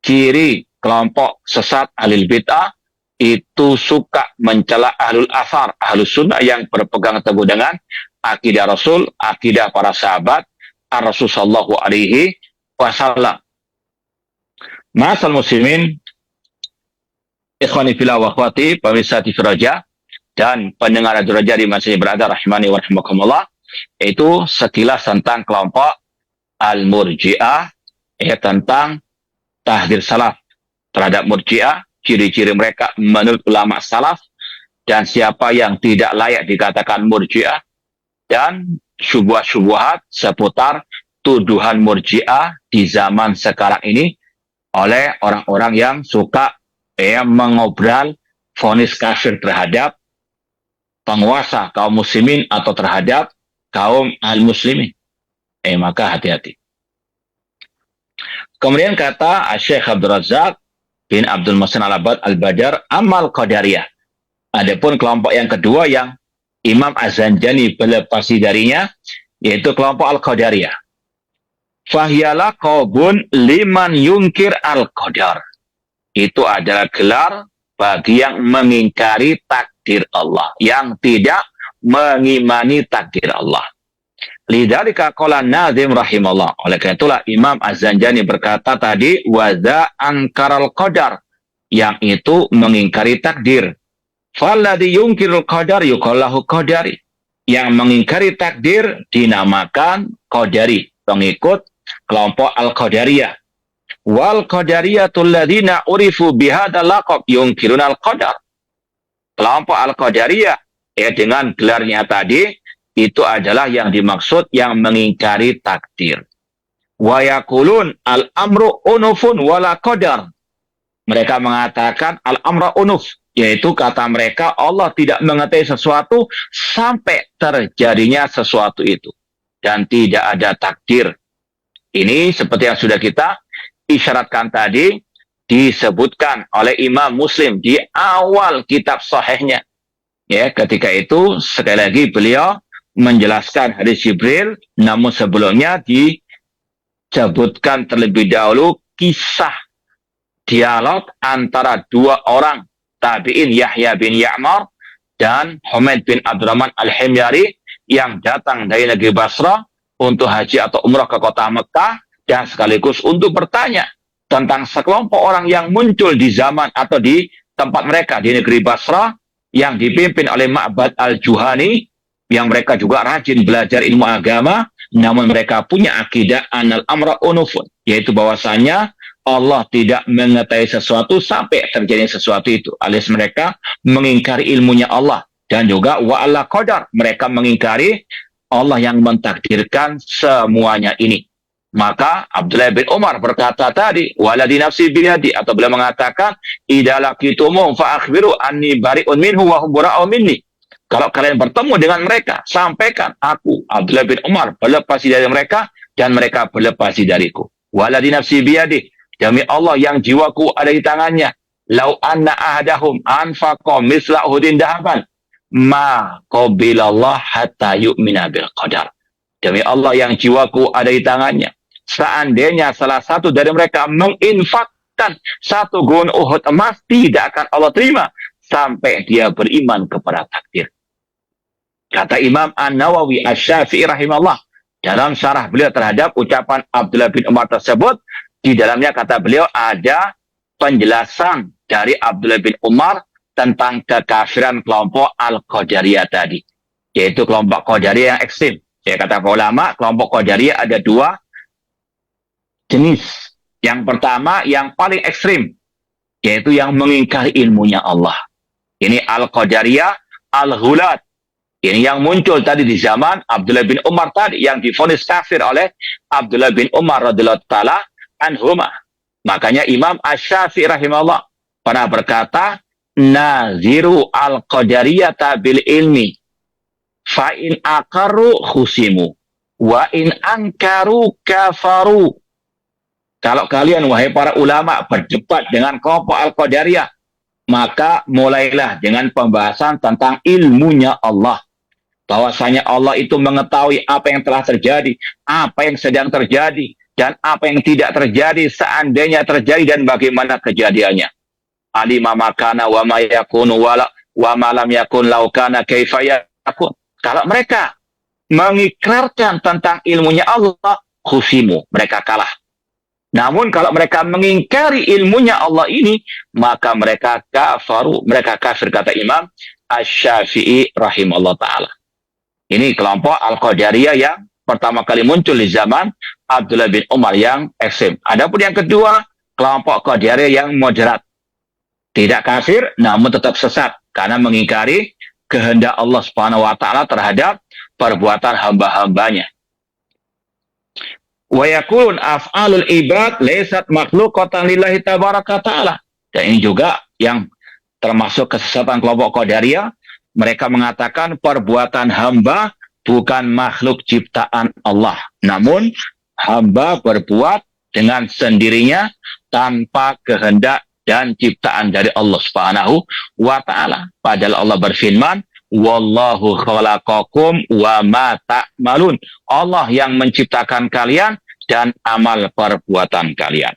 Ciri kelompok sesat ahli bid'ah itu suka mencela ahlul athar, ahlus sunnah yang berpegang teguh dengan akidah Rasul, akidah para sahabat Ar-Rasul sallallahu alaihi wasallam. Ma'asal muslimin, ikhwani fillah wa akhwati, pemirsa TV Raja dan pendengar Radio Raja di mana saya berada, rahimani wa rahimakumullah. Itu sekilas tentang kelompok Al-Murji'ah, tentang tahdir salaf terhadap Murji'ah, ciri-ciri mereka menurut ulama salaf, dan siapa yang tidak layak dikatakan Murji'ah, dan syubhat-syubhat seputar tuduhan Murji'ah di zaman sekarang ini oleh orang-orang yang suka mengobrol vonis kafir terhadap penguasa kaum muslimin atau terhadap kaum al-muslimin. Maka hati-hati. Kemudian kata Syekh Abdul Razak bin Abdul Muhsin Al-Abbad Al-Badar, amal Qadariyah. Adapun kelompok yang kedua yang Imam Az-Zanjani berlepasi darinya, yaitu kelompok Al-Qadariyah. Fahyala qaubun liman yungkir al-qadar. Itu adalah gelar bagi yang mengingkari takdir Allah, yang tidak mengimani takdir Allah. Lidzalika qala Nazim rahimallah. Oleh karena itulah Imam Az-Zanjani berkata tadi, wadza ankaral qadar, yang itu mengingkari takdir. Falladhi yungkirul qadar yuqallahu qadari. Yang mengingkari takdir dinamakan qadari, pengikut kelompok Al-Qadariyah. Wal qadariyatul ladzina urifu bihadzal laqab yungkiruna al-qadar. Kelompok Al-Qadariyah dengan gelarnya tadi itu adalah yang dimaksud yang mengingkari takdir. Wa yaqulun al-amru unufun wala qadar. Mereka mengatakan al-amra unuf, yaitu kata mereka Allah tidak mengetahui sesuatu sampai terjadinya sesuatu itu, dan tidak ada takdir. Ini seperti yang sudah kita isyaratkan tadi, disebutkan oleh Imam Muslim di awal kitab sahihnya. Ketika itu sekali lagi beliau menjelaskan hadis Jibril, namun sebelumnya disebutkan terlebih dahulu kisah dialog antara dua orang tabi'in, Yahya bin Ya'mar dan Humaid bin Abdurrahman Al-Himyari, yang datang dari negeri Basrah untuk haji atau umrah ke kota Mekah, dan sekaligus untuk bertanya tentang sekelompok orang yang muncul di zaman atau di tempat mereka di negeri Basrah, yang dipimpin oleh Ma'bad Al-Juhani, yang mereka juga rajin belajar ilmu agama, namun mereka punya akidah anal amra unufun, yaitu bahwasanya Allah tidak mengetahui sesuatu sampai terjadi sesuatu itu, alias mereka mengingkari ilmunya Allah. Dan juga wa'ala qadar, mereka mengingkari Allah yang mentakdirkan semuanya ini. Maka Abdullah bin Umar berkata tadi, waladi nafsi biyadi, atau beliau mengatakan, idza laqitumum fa akhbiru anni bari'un minhu wa hum bara'u minni. Kalau kalian bertemu dengan mereka, sampaikan aku Abdullah bin Umar berlepas dari mereka dan mereka berlepas dariku. Waladi nafsi biyadi, demi Allah yang jiwaku ada di tangannya, lau anna ahadahum anfaqa misla uhudin dahaban ma qabilallah hatta yu'mina bil qadar. Demi Allah yang jiwaku ada di tangannya, seandainya salah satu dari mereka menginfakkan satu gunung Uhud emas, tidak akan Allah terima sampai dia beriman kepada takdir. Kata Imam An-Nawawi Asy-Syafi'i rahimahullah dalam syarah beliau terhadap ucapan Abdullah bin Umar tersebut, di dalamnya kata beliau ada penjelasan dari Abdullah bin Umar tentang kekafiran kelompok Al-Qadariyah tadi, yaitu kelompok Qadariyah yang ekstrim. Kata para ulama, kelompok Qadariyah ada dua jenis. Yang pertama yang paling ekstrim, yaitu yang mengingkari ilmunya Allah. Ini Al-Qadariyah Al-Ghulat. Ini yang muncul tadi di zaman Abdullah bin Umar tadi, yang divonis kafir oleh Abdullah bin Umar radhiyallahu taala anhuma. Makanya Imam Asy-Syafi'i rahimahullah pernah berkata, naziru al-qadariyata bil ilmi fa in aqarru khusimu wa in ankaru kafaru. Kalau kalian wahai para ulama berdebat dengan kelompok Al-Qadariyah, maka mulailah dengan pembahasan tentang ilmunya Allah. Bahwasanya Allah itu mengetahui apa yang telah terjadi, apa yang sedang terjadi, dan apa yang tidak terjadi seandainya terjadi dan bagaimana kejadiannya. Alima makana wa ma yakunu wa ma lam yakun law kana kaifa yakun. Kalau mereka mengikrarkan tentang ilmunya Allah, khusimu, mereka kalah. Namun kalau mereka mengingkari ilmunya Allah ini, maka mereka kafaru, mereka kafir, kata Imam Asy-Syafi'i rahimahullah ta'ala. Ini kelompok Al-Qadariyah yang pertama kali muncul di zaman Abdullah bin Umar yang ekstrem. Adapun yang kedua, kelompok Qadariyah yang moderat. Tidak kafir, namun tetap sesat. Karena mengingkari kehendak Allah Subhanahu wa Ta'ala terhadap perbuatan hamba-hambanya. Wa yakulun af'alul ibad laysat makhluqatan lillahi tabaraka ta'ala. Dan ini juga yang termasuk kesesatan kelompok Qadariyah. Mereka mengatakan perbuatan hamba bukan makhluk ciptaan Allah. Namun hamba berbuat dengan sendirinya tanpa kehendak dan ciptaan dari Allah Subhanahu wa Ta'ala. Padahal Allah berfirman, wallahu khalaqakum wa ma ta'malun. Allah yang menciptakan kalian dan amal perbuatan kalian.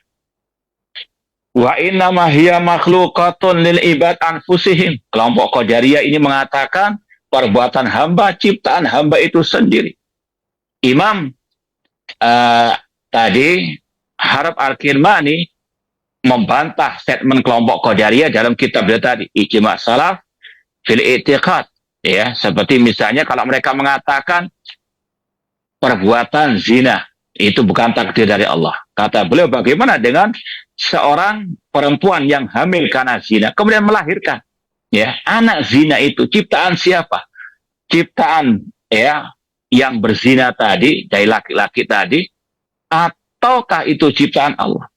Wa inna ma hiya makhluqatun lil ibad anfusihim. Kelompok Qadariyah ini mengatakan perbuatan hamba, ciptaan hamba itu sendiri. Imam tadi Harb Al-Kirmani membantah statement kelompok Qadariyah dalam kitab dia tadi, Ijma' Salaf fil I'tiqad. Ya, seperti misalnya kalau mereka mengatakan perbuatan zina itu bukan takdir dari Allah. Kata beliau, bagaimana dengan seorang perempuan yang hamil karena zina kemudian melahirkan? Ya, anak zina itu ciptaan siapa? Ciptaan ya yang berzina tadi dari laki-laki tadi, ataukah itu ciptaan Allah?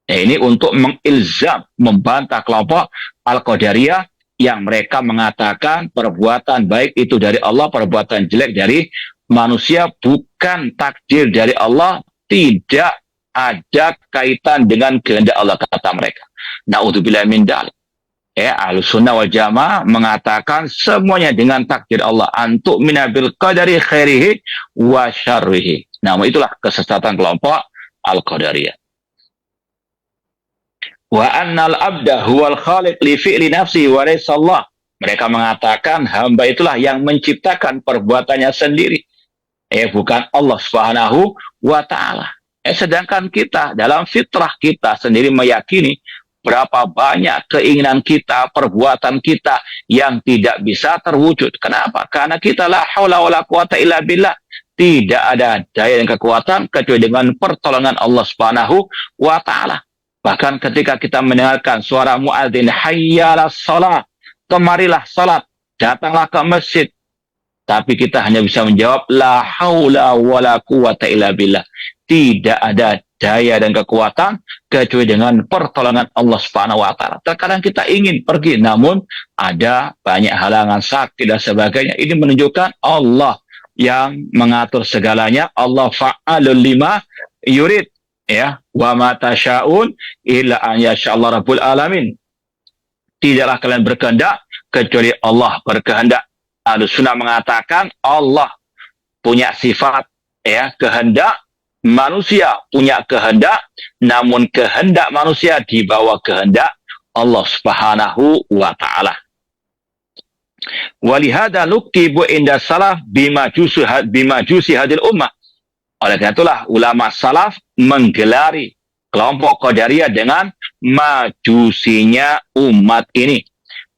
Ya, ini untuk mengilzam, membantah kelompok Al-Qadariyah yang mereka mengatakan perbuatan baik itu dari Allah, perbuatan jelek dari manusia, bukan takdir dari Allah, tidak ada kaitan dengan kehendak Allah, kata mereka. Na'udzubillah min dzalik. Ya, Ahlussunnah wal Jamaah mengatakan semuanya dengan takdir Allah. Antuk minabil qadari khairihi wa syarrihi. Namun itulah kesesatan kelompok Al-Qadariyah. Wa annal abda huwal khaliq li fi'li nafsi wa laysa Allah. Mereka mengatakan hamba itulah yang menciptakan perbuatannya sendiri. Bukan Allah Subhanahu wa Ta'ala. Sedangkan kita dalam fitrah kita sendiri meyakini berapa banyak keinginan kita, perbuatan kita yang tidak bisa terwujud. Kenapa? Karena kita la haula wala quwata illa billah. Tidak ada daya dan kekuatan kecuali dengan pertolongan Allah Subhanahu wa Ta'ala. Bahkan ketika kita mendengarkan suara muadzin, hayyalas shalah, kemarilah salat, datanglah ke masjid. Tapi kita hanya bisa menjawab la haula wala quwata illa billah. Tidak ada daya dan kekuatan kecuali dengan pertolongan Allah Subhanahu wa Ta'ala. Terkadang kita ingin pergi, namun ada banyak halangan, sakit dan sebagainya. Ini menunjukkan Allah yang mengatur segalanya. Allah fa'alul lima yurid. Ya, wa ma tasyaun illa an yasha'allah rabbul alamin. Tidaklah kalian berkehendak kecuali Allah berkehendak. Ahlussunnah mengatakan Allah punya sifat ya kehendak, manusia punya kehendak, namun kehendak manusia di bawah kehendak Allah Subhanahu wa Ta'ala. Walihada nukibu inda salaf bimajusi hadil ummah. Oleh karena itulah ulama salaf menggelari kelompok Qadariyah dengan majusinya umat ini.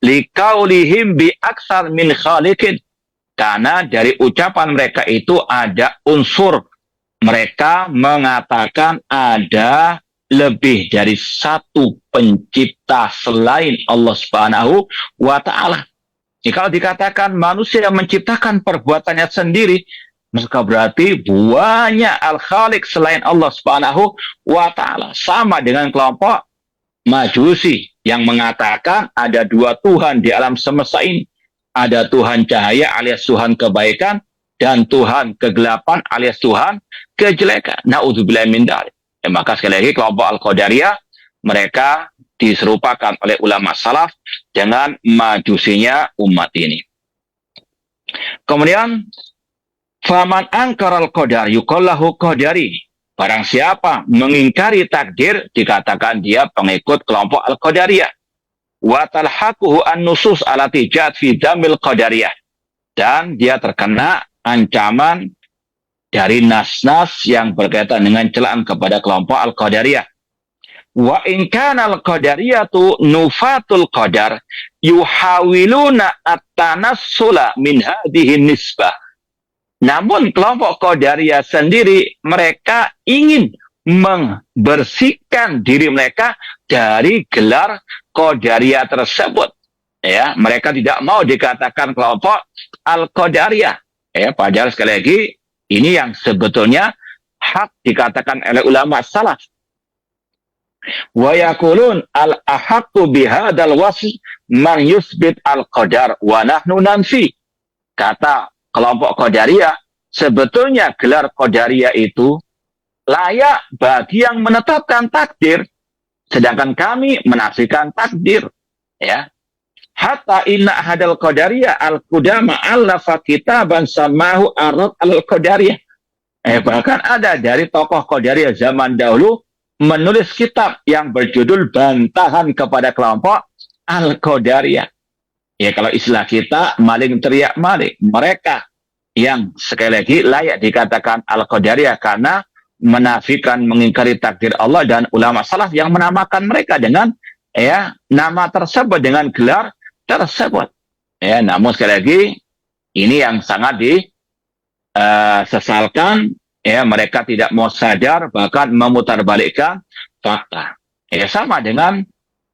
Likaulihim bi aksar min khaliqin. Karena dari ucapan mereka itu ada unsur mereka mengatakan ada lebih dari satu pencipta selain Allah Subhanahu wa Ta'ala. Kalau dikatakan manusia yang menciptakan perbuatannya sendiri, maka berarti banyak al-khaliq selain Allah Subhanahu wa Ta'ala. Sama dengan kelompok Majusi yang mengatakan ada dua Tuhan di alam semesta ini. Ada Tuhan cahaya alias Tuhan kebaikan, dan Tuhan kegelapan alias Tuhan kejelekan. Na'udzubillah min dzalik. Maka sekali lagi kelompok Al-Qadariyah mereka diserupakan oleh ulama salaf dengan majusinya umat ini. Kemudian faman angkaral qadar yuqallahu qadari. Barang siapa mengingkari takdir dikatakan dia pengikut kelompok Al-Qadariyah. Wa talhaquhu an-nusus allati ja'at fi damil qadariyah. Dan dia terkena ancaman dari nas-nas yang berkaitan dengan celaan kepada kelompok Al-Qadariyah. Wa in kana al-qadariyatu nufatul qadar yuhawiluna at-tanassula min hadhihi nisbah Namun kelompok Qadariyah sendiri mereka ingin membersihkan diri mereka dari gelar Qadariyah tersebut. Ya, mereka tidak mau dikatakan kelompok Al-Qadariyah. Ya, padahal sekali lagi ini yang sebetulnya hak dikatakan oleh ulama salaf. Wa yaqulun al-ahaqqu bihadzal wasf man yusbit al-qadar wa nahnu nanfi. Kata kelompok Qadariyah, sebetulnya gelar Qadariyah itu layak bagi yang menetapkan takdir, sedangkan kami menafikan takdir. Ya. Hatta inna hadal Qadariyah al-qudama allafa kitaban samahu arad al-Qadariyah. Bahkan ada dari tokoh Qadariyah zaman dahulu menulis kitab yang berjudul Bantahan kepada kelompok Al-Qadariyah. Ya, kalau istilah kita maling teriak maling. Mereka yang sekali lagi layak dikatakan Al-Qadariyah karena menafikan, mengingkari takdir Allah, dan ulama salaf yang menamakan mereka dengan nama tersebut, dengan gelar tersebut. Ya, namun sekali lagi ini yang sangat disesalkan. Mereka tidak mau sadar, bahkan memutarbalikkan fakta. Sama dengan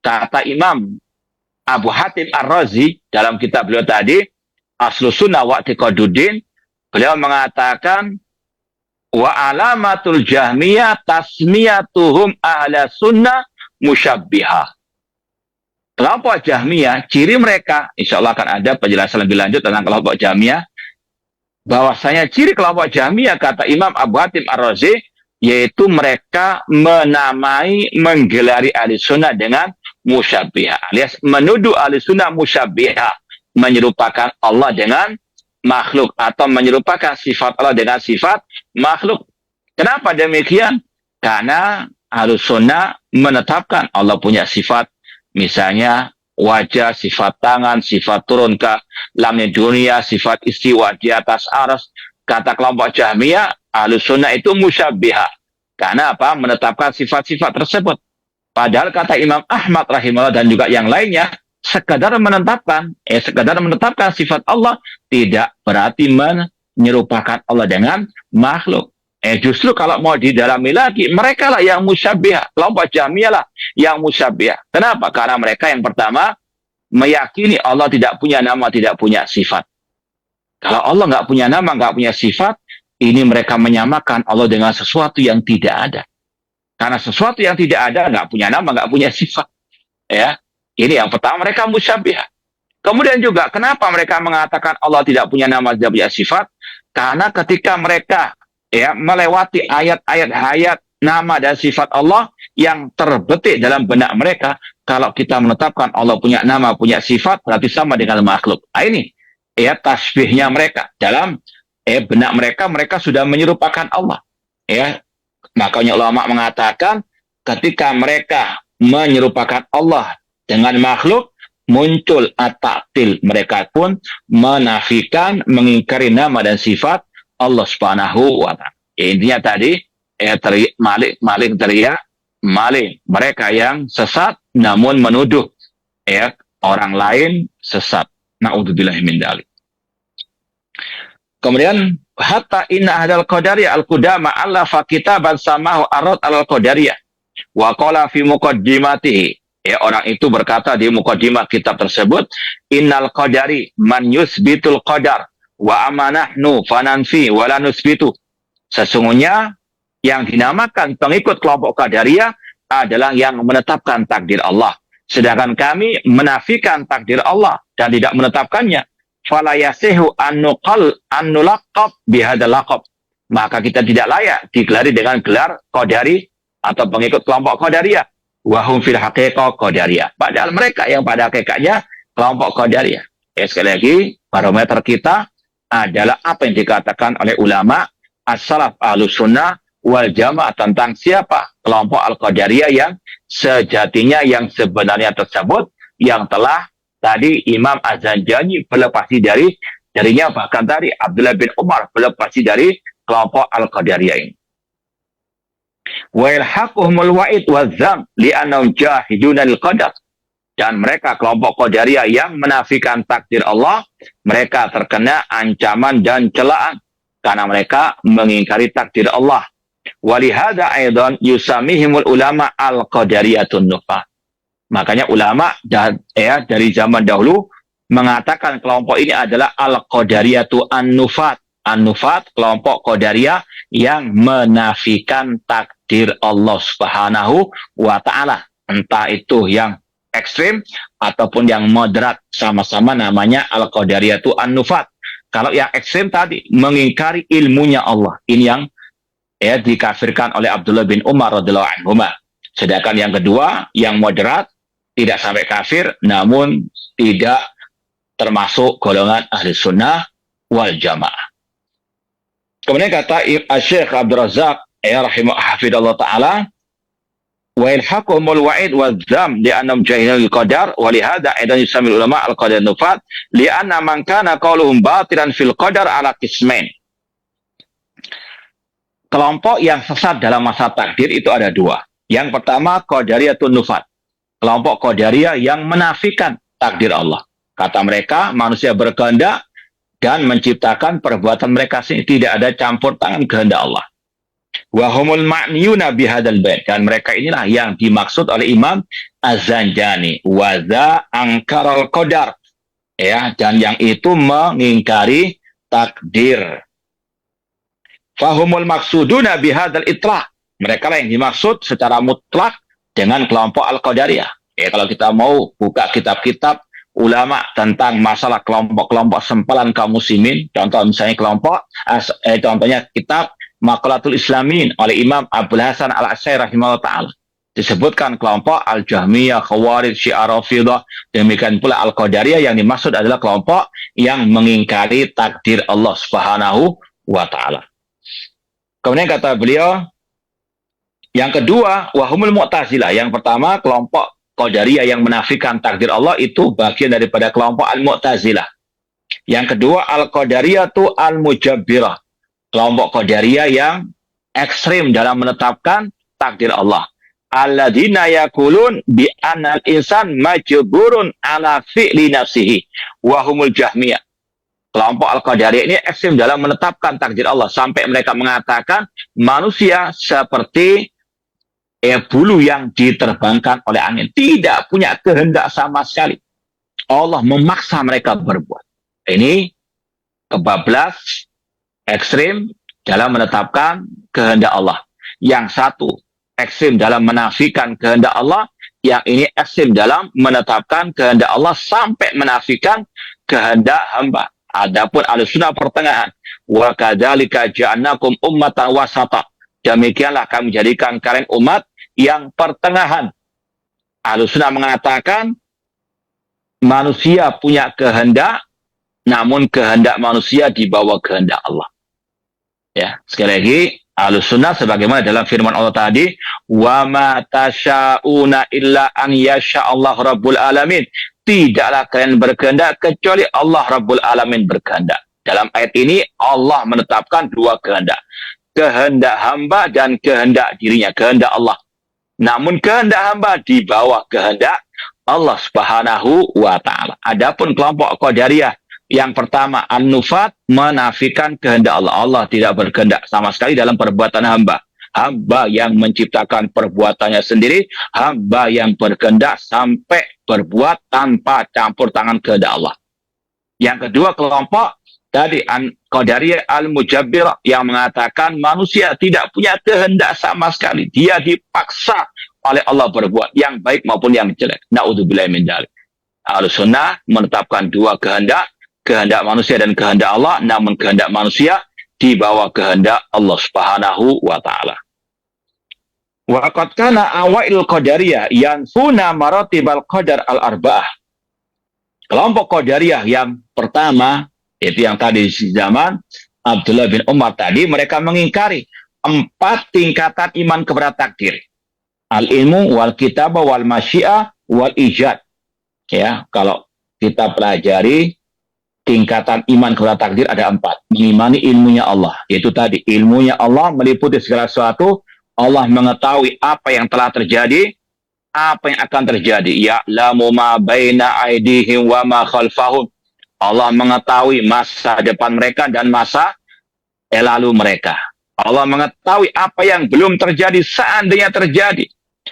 kata Imam Abu Hatim Ar-Razi dalam kitab beliau tadi, Aslus Sunnah wa I'tiqaduddin, beliau mengatakan wa alamatul jahmiyah tasmiyatuhum ahla sunnah musyabbihah. Kelompok Jahmiyah, ciri mereka, insya Allah akan ada penjelasan lebih lanjut tentang kelompok Jahmiyah, bahwasanya ciri kelompok Jahmiyah kata Imam Abu Hatim Ar-Razi, yaitu mereka menamai, menggelari ahli sunnah dengan musyabbihah, alias menuduh ahli sunnah musyabbihah, menyerupakan Allah dengan makhluk, atau menyerupakan sifat Allah dengan sifat makhluk. Kenapa demikian? Karena ahli sunnah menetapkan Allah punya sifat, misalnya wajah, sifat tangan, sifat turun ke langit dunia, sifat istiwa di atas arsy. Kata kelompok Jahmiyah, Ahlus Sunnah itu musyabbihah. Karena apa? Menetapkan sifat-sifat tersebut. Padahal kata Imam Ahmad rahimahullah dan juga yang lainnya, sekadar menetapkan sifat Allah tidak berarti menyerupakan Allah dengan makhluk. Justru kalau mau didalami lagi, mereka lah yang musyabbihah. Kelompok Jahmiyah lah yang musyabbihah. Kenapa? Karena mereka yang pertama meyakini Allah tidak punya nama, tidak punya sifat. Kalau Allah nggak punya nama, nggak punya sifat, ini mereka menyamakan Allah dengan sesuatu yang tidak ada. Karena sesuatu yang tidak ada, nggak punya nama, nggak punya sifat. Ya, ini yang pertama, mereka musyabbihah. Kemudian juga, kenapa mereka mengatakan Allah tidak punya nama, tidak punya sifat? Karena ketika mereka melewati ayat-ayat nama dan sifat Allah yang terbetik dalam benak mereka, kalau kita menetapkan Allah punya nama, punya sifat, berarti sama dengan makhluk. Ini tasbihnya mereka dalam benak mereka, mereka sudah menyerupakan Allah. Makanya ulama mengatakan ketika mereka menyerupakan Allah dengan makhluk, muncul at-ta'til, mereka pun menafikan, mengingkari nama dan sifat Allah Subhanahu wa ta'ala. Intinya tadi maling teriak maling, mereka yang sesat namun menuduh orang lain sesat. Na'udzubillahi min dzalik. Kemudian hatta inna hadal qadariyah al-qudama allafa kitaban samahu arad al-qadariyah wa qala fi muqaddimatihi. Orang itu berkata di muqaddimah kitab tersebut, innal qadari man yusbitul qadar wa amanahnu fananfi wala nusbitu. Sesungguhnya yang dinamakan pengikut kelompok Qadariyah adalah yang menetapkan takdir Allah, sedangkan kami menafikan takdir Allah dan tidak menetapkannya. Fala yasihu annulaqab bihadzal laqab. Maka kita tidak layak digelari dengan gelar Qadari atau pengikut kelompok Qadariyah. Wa hum fil haqiqah Qadariyah. Padahal mereka yang pada hakikatnya kelompok Qadariyah. Sekali lagi, barometer kita adalah apa yang dikatakan oleh ulama as-salaf ahlus sunnah wal jamaah tentang siapa kelompok Al-Qadariyah yang sejatinya, yang sebenarnya tersebut, yang telah tadi Imam Az-Zanjani berlepasi darinya, bahkan tadi Abdullah bin Umar berlepasi dari kelompok Al-Qadariyah ini. Wa ilhaquhumul wa'id wa dzam li'annahum jahiduna lil qadar. Dan mereka kelompok Qadariyah yang menafikan takdir Allah, mereka terkena ancaman dan celaan karena mereka mengingkari takdir Allah. Walihada aidan yusamihimul ulama al-qadariyatun nufat. Makanya ulama dari zaman dahulu mengatakan kelompok ini adalah al-qadariyatu an-nufat. An-nufat, kelompok qadariyah yang menafikan takdir Allah Subhanahu wa taala. Entah itu yang ekstrim ataupun yang moderat, sama-sama namanya al-qadariyatu an-nufat. Kalau yang ekstrim tadi mengingkari ilmunya Allah. Ini yang dikafirkan oleh Abdullah bin Umar radhiyallahu anhu. Sedangkan yang kedua, yang moderat, tidak sampai kafir, namun tidak termasuk golongan ahli sunnah wal jamaah. Kemudian kata Syekh Abdul Razak rahimahullah ta'ala, wa ilhaqumul wa'id wa dham li'annam jahilul qadar wa lihada aidan yusamil ulama al-qadar nufat li'anna man kana qawluhum batilan fil qadar ala qismain. Kelompok yang sesat dalam masa takdir itu ada dua. Yang pertama, qadariyatun nufat. Kelompok qadariyah yang menafikan takdir Allah. Kata mereka, manusia berkehendak dan menciptakan perbuatan mereka sendiri. Tidak ada campur tangan kehendak Allah. Wahumul ma'niyuna bihadal bait. Dan mereka inilah yang dimaksud oleh Imam Az-Zanjani. Waza angkaral qadar. Dan yang itu mengingkari takdir. Fahumul maksuduna bihadal itlaq. Mereka lah yang dimaksud secara mutlak dengan kelompok Al-Qadariyah. Kalau kita mau buka kitab-kitab ulama tentang masalah kelompok-kelompok sempalan kaum muslimin, contoh misalnya contohnya kitab Maqalatul Islamin oleh Imam Abdul Hasan Al-Asy'ari rahimahullah ta'ala. Disebutkan kelompok Al-Jahmiyah, Khawarij, Syiah Rafidah, demikian pula Al-Qadariyah yang dimaksud adalah kelompok yang mengingkari takdir Allah Subhanahu wa ta'ala. Kemudian kata beliau, yang kedua, wahumul mu'tazilah. Yang pertama, kelompok Qadariyah yang menafikan takdir Allah itu bagian daripada kelompok al-mu'tazilah. Yang kedua, al-Qadariyatu al-mujabbirah. Kelompok Qadariyah yang ekstrim dalam menetapkan takdir Allah. Alladzina yaqulun bi anal insan majburun ala fi'li nafsihi wahumul jahmiyah. Kelompok Al-Qadariyah ini ekstrim dalam menetapkan takdir Allah. Sampai mereka mengatakan manusia seperti bulu yang diterbangkan oleh angin. Tidak punya kehendak sama sekali. Allah memaksa mereka berbuat. Ini kebablas, ekstrim dalam menetapkan kehendak Allah. Yang satu, ekstrim dalam menafikan kehendak Allah. Yang ini ekstrim dalam menetapkan kehendak Allah sampai menafikan kehendak hamba. Adapun Ahlussunnah pertengahan, wa kadzalika ja'alnakum ummatan wasata. Demikianlah kami jadikan kalian umat yang pertengahan. Ahlussunnah mengatakan manusia punya kehendak, namun kehendak manusia di bawah kehendak Allah. Ya, sekali lagi Ahlussunnah sebagaimana dalam firman Allah tadi, wa ma tasyauna illa an yasha'allahu rabbul alamin. Tidaklah kalian berkehendak kecuali Allah Rabbul Alamin berkehendak. Dalam ayat ini Allah menetapkan dua kehendak. Kehendak hamba dan kehendak dirinya, kehendak Allah. Namun kehendak hamba di bawah kehendak Allah Subhanahu wa ta'ala. Adapun kelompok Qadariyah yang pertama, an-nufat, menafikan kehendak Allah. Allah tidak berkehendak sama sekali dalam perbuatan hamba. Hamba yang menciptakan perbuatannya sendiri, hamba yang berkehendak sampai berbuat tanpa campur tangan kehendak Allah. Yang kedua kelompok tadi Qadariyah al-mujabbirah yang mengatakan manusia tidak punya kehendak sama sekali. Dia dipaksa oleh Allah berbuat yang baik maupun yang jelek. Na'udzubillahi min dzalik. Ahlussunnah menetapkan dua kehendak, kehendak manusia dan kehendak Allah, namun kehendak manusia di bawah kehendak Allah Subhanahu wa ta'ala. Wa qad kana awailul qadariyah yanfuna maratibal qadar al-arba'ah. Kelompok Qadariyah yang pertama, itu yang tadi di zaman Abdullah bin Umar tadi, mereka mengingkari 4 tingkatan iman kepada takdir. Al-ilmu wal kitabah wal masyiah wal ijad. Ya, kalau kita pelajari tingkatan iman kepada takdir ada 4. Mengimani ilmunya Allah. Yaitu tadi, ilmunya Allah meliputi segala sesuatu. Allah mengetahui apa yang telah terjadi, apa yang akan terjadi. Ya'lamu ma baina aydihim wa ma khalfahum. Allah mengetahui masa depan mereka dan masa Lalu mereka, Allah mengetahui apa yang belum terjadi seandainya terjadi.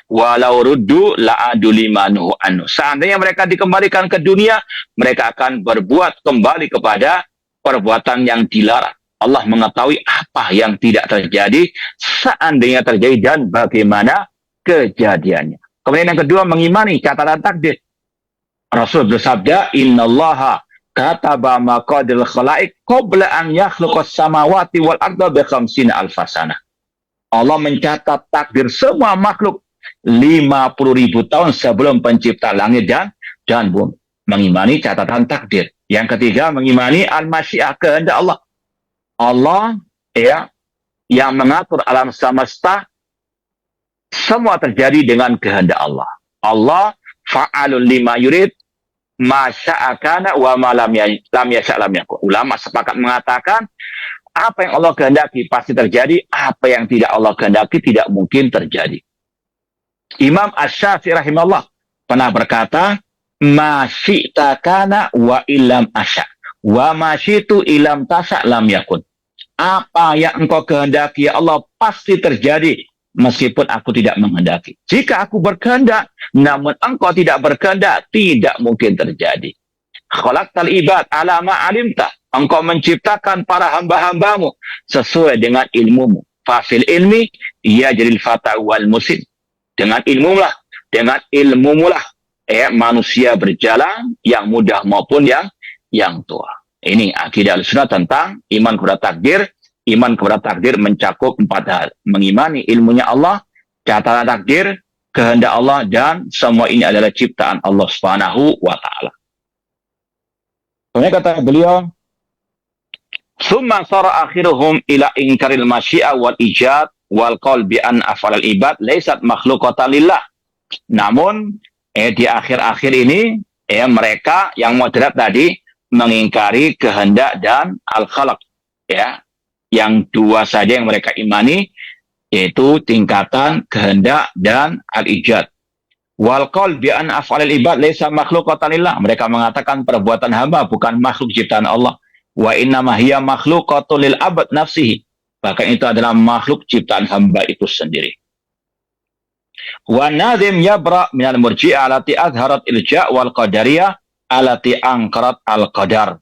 Walau ruddu la'adu limanuhu anhu. Seandainya mereka dikembalikan ke dunia, mereka akan berbuat kembali kepada perbuatan yang dilarang. Allah mengetahui apa yang tidak terjadi seandainya terjadi dan bagaimana kejadiannya. Kemudian yang kedua, mengimani catatan takdir. Rasul bersabda, innallaha kataba maqadiril khalaik qabla an yakhluqas samawati wal arda bi khamsina alfasana. Allah mencatat takdir semua makhluk 50.000 tahun sebelum pencipta langit dan bumi. Mengimani catatan takdir. Yang ketiga, mengimani al-masyiah, kehendak Allah. Allah yang mengatur alam semesta, semua terjadi dengan kehendak Allah. Allah fa'alun lima yurid, masya'akana wa ma lam yasha' lam yakun. Ulama sepakat mengatakan, apa yang Allah kehendaki pasti terjadi, apa yang tidak Allah kehendaki tidak mungkin terjadi. Imam Asy-Syafi'i rahimahullah pernah berkata, ma syi'ta kana wa illam asya' wa ma syi'tu illam tasya' lam yakun. Apa yang engkau kehendaki ya Allah pasti terjadi meskipun aku tidak menghendaki. Jika aku berkehendak namun engkau tidak berkehendak, tidak mungkin terjadi. Khalaqtal ibad ala ma alimta. Engkau menciptakan para hamba-hambamu sesuai dengan ilmumu. Fafil ilmi yajril fata wal musin. Dengan ilmulah, manusia berjalan, yang muda maupun yang tua. Ini akidah Ahlussunnah tentang iman kepada takdir. Iman kepada takdir mencakup 4 hal. Mengimani ilmunya Allah, catatan takdir, kehendak Allah, dan semua ini adalah ciptaan Allah Subhanahu wa ta'ala. Kemudian kata beliau, summa sara akhiruhum ila inkaril masyi'a wal ijad wal qaul bi an afalal ibad laysat makhluqatan lillah. Namun di akhir-akhir ini mereka yang moderat tadi mengingkari kehendak dan al-khalaq, yang dua saja yang mereka imani, yaitu tingkatan kehendak dan al-ijad. Wal qaul bi an afalal ibad laysa makhluqatan lillah. Mereka mengatakan perbuatan hamba bukan makhluk ciptaan Allah. Wa inna ma hiya makhluqatun lil abad nafsihi. Bahkan itu adalah makhluk ciptaan hamba itu sendiri. Wa nadhim yabra minal murji'ah allati azharat ilja' wal qadariyah allati angkarat al-qadar.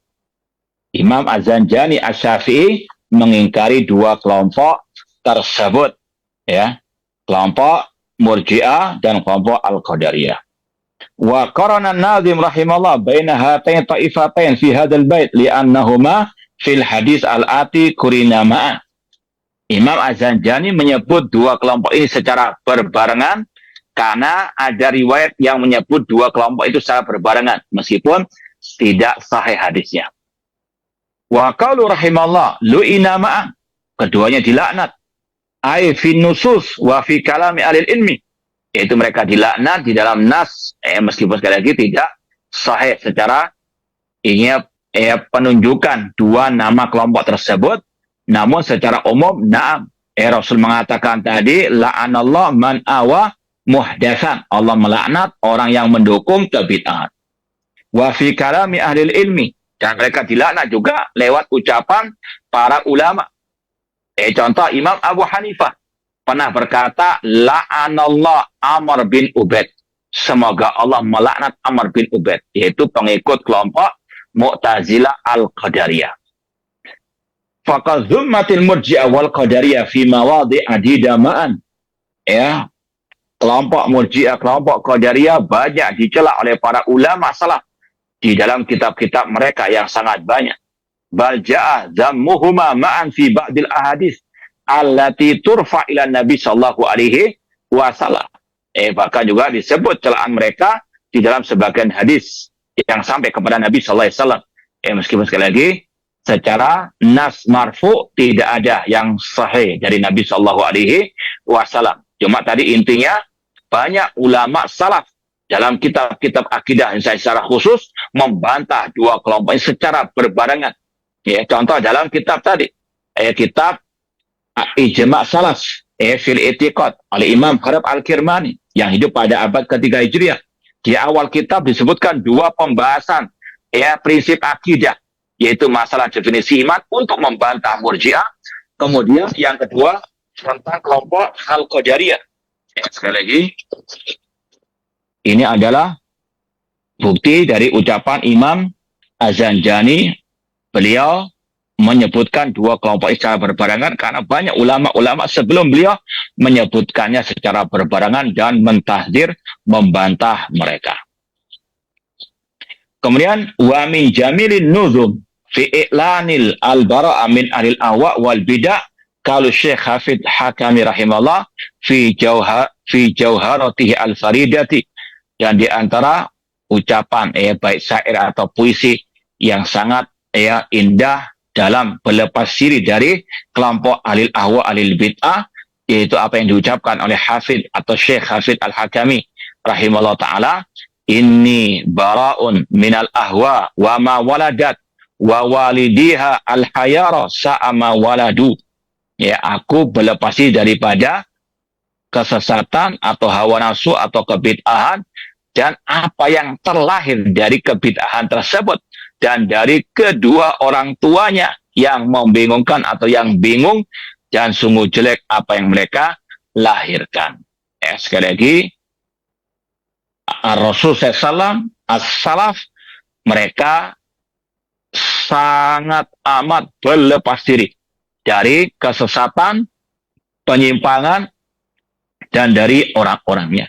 Imam Az-Zanjani Asy-Syafi'i mengingkari dua kelompok tersebut, kelompok murji'ah dan kelompok al-qadariyah. Wa qarana an-nadhim rahimallah baina hatain ta'ifatain fi hadzal bait li'annahuma fil hadis al-ati kurina ma'an. Imam Az-Zanjani menyebut dua kelompok ini secara berbarengan karena ada riwayat yang menyebut dua kelompok itu secara berbarengan meskipun tidak sahih hadisnya. Wa qalu rahimallah lu'ina ma'an, keduanya dilaknat. Ai fi nusus wa fi kalami alil ilmi, yaitu mereka dilaknat di dalam nas, meskipun sekali lagi tidak sahih secara penunjukan dua nama kelompok tersebut. Namun secara umum, na'am. Rasul mengatakan tadi, la'anallah man awa muhdatsan. Allah melaknat orang yang mendukung kebid'ahan. Wa fi kalami ahlil ilmi. Dan mereka dilaknat juga lewat ucapan para ulama. Contoh Imam Abu Hanifah pernah berkata, la'anallah Amr bin Ubaid. Semoga Allah melaknat Amr bin Ubaid. Yaitu pengikut kelompok Mu'tazilah al-Qadariyah. Faqad zummatil murji'ah wal qadariyah fi mawadhi' adida ma'an. Kelompok murji'ah, kelompok qadariyah banyak dicela oleh para ulama salaf di dalam kitab-kitab mereka yang sangat banyak. Bal ja'a zammuhuma ma'an fi ba'dil ahadits allati turfa ila Nabi sallallahu alaihi wasallam. Bahkan juga disebut celaan mereka di dalam sebagian hadis yang sampai kepada Nabi sallallahu alaihi wasallam. Meskipun sekali lagi secara nas marfu tidak ada yang sahih dari Nabi sallallahu alaihi wasallam. Cuma tadi intinya banyak ulama salaf dalam kitab-kitab akidah secara khusus membantah dua kelompok ini secara berbarengan. Contoh dalam kitab tadi, kitab Ijma' Salaf fil I'tiqad oleh Imam Harab Al-Kirmani yang hidup pada abad ketiga Hijriah. Di awal kitab disebutkan dua pembahasan prinsip akidah, yaitu masalah definisi iman untuk membantah murji'ah Kemudian yang kedua tentang kelompok Al-Qadariyah. Sekali lagi, ini adalah bukti dari ucapan Imam Az-Zanjani. Beliau menyebutkan dua kelompok secara berbarengan karena banyak ulama-ulama sebelum beliau menyebutkannya secara berbarengan dan mentahdir, membantah mereka. Kemudian wa min jamilin nuzum fi i'lanil al-bara'a min ahlil ahwa wal bid'ah kalau Syekh Hafidz Hakami rahimahullah fi jauharatihi al-faridati, dan di antara ucapan baik syair atau puisi yang sangat indah dalam berlepas diri dari kelompok ahlil ahwa ahlil bid'ah, yaitu apa yang diucapkan oleh Hafidz atau Syekh Hafidz Al-Hakami rahimahullah ta'ala, inni bara'un minal ahwa wa ma waladat wa walidiha al-hayara sa'ama waladu. Ya, aku berlepas diri daripada kesesatan atau hawa nafsu atau kebid'ahan dan apa yang terlahir dari kebid'ahan tersebut dan dari kedua orang tuanya yang membingungkan atau yang bingung, dan sungguh jelek apa yang mereka lahirkan. Sekali lagi, Rasul SAW, as-salaf, mereka sangat amat berlepas diri dari kesesatan, penyimpangan, dan dari orang-orangnya.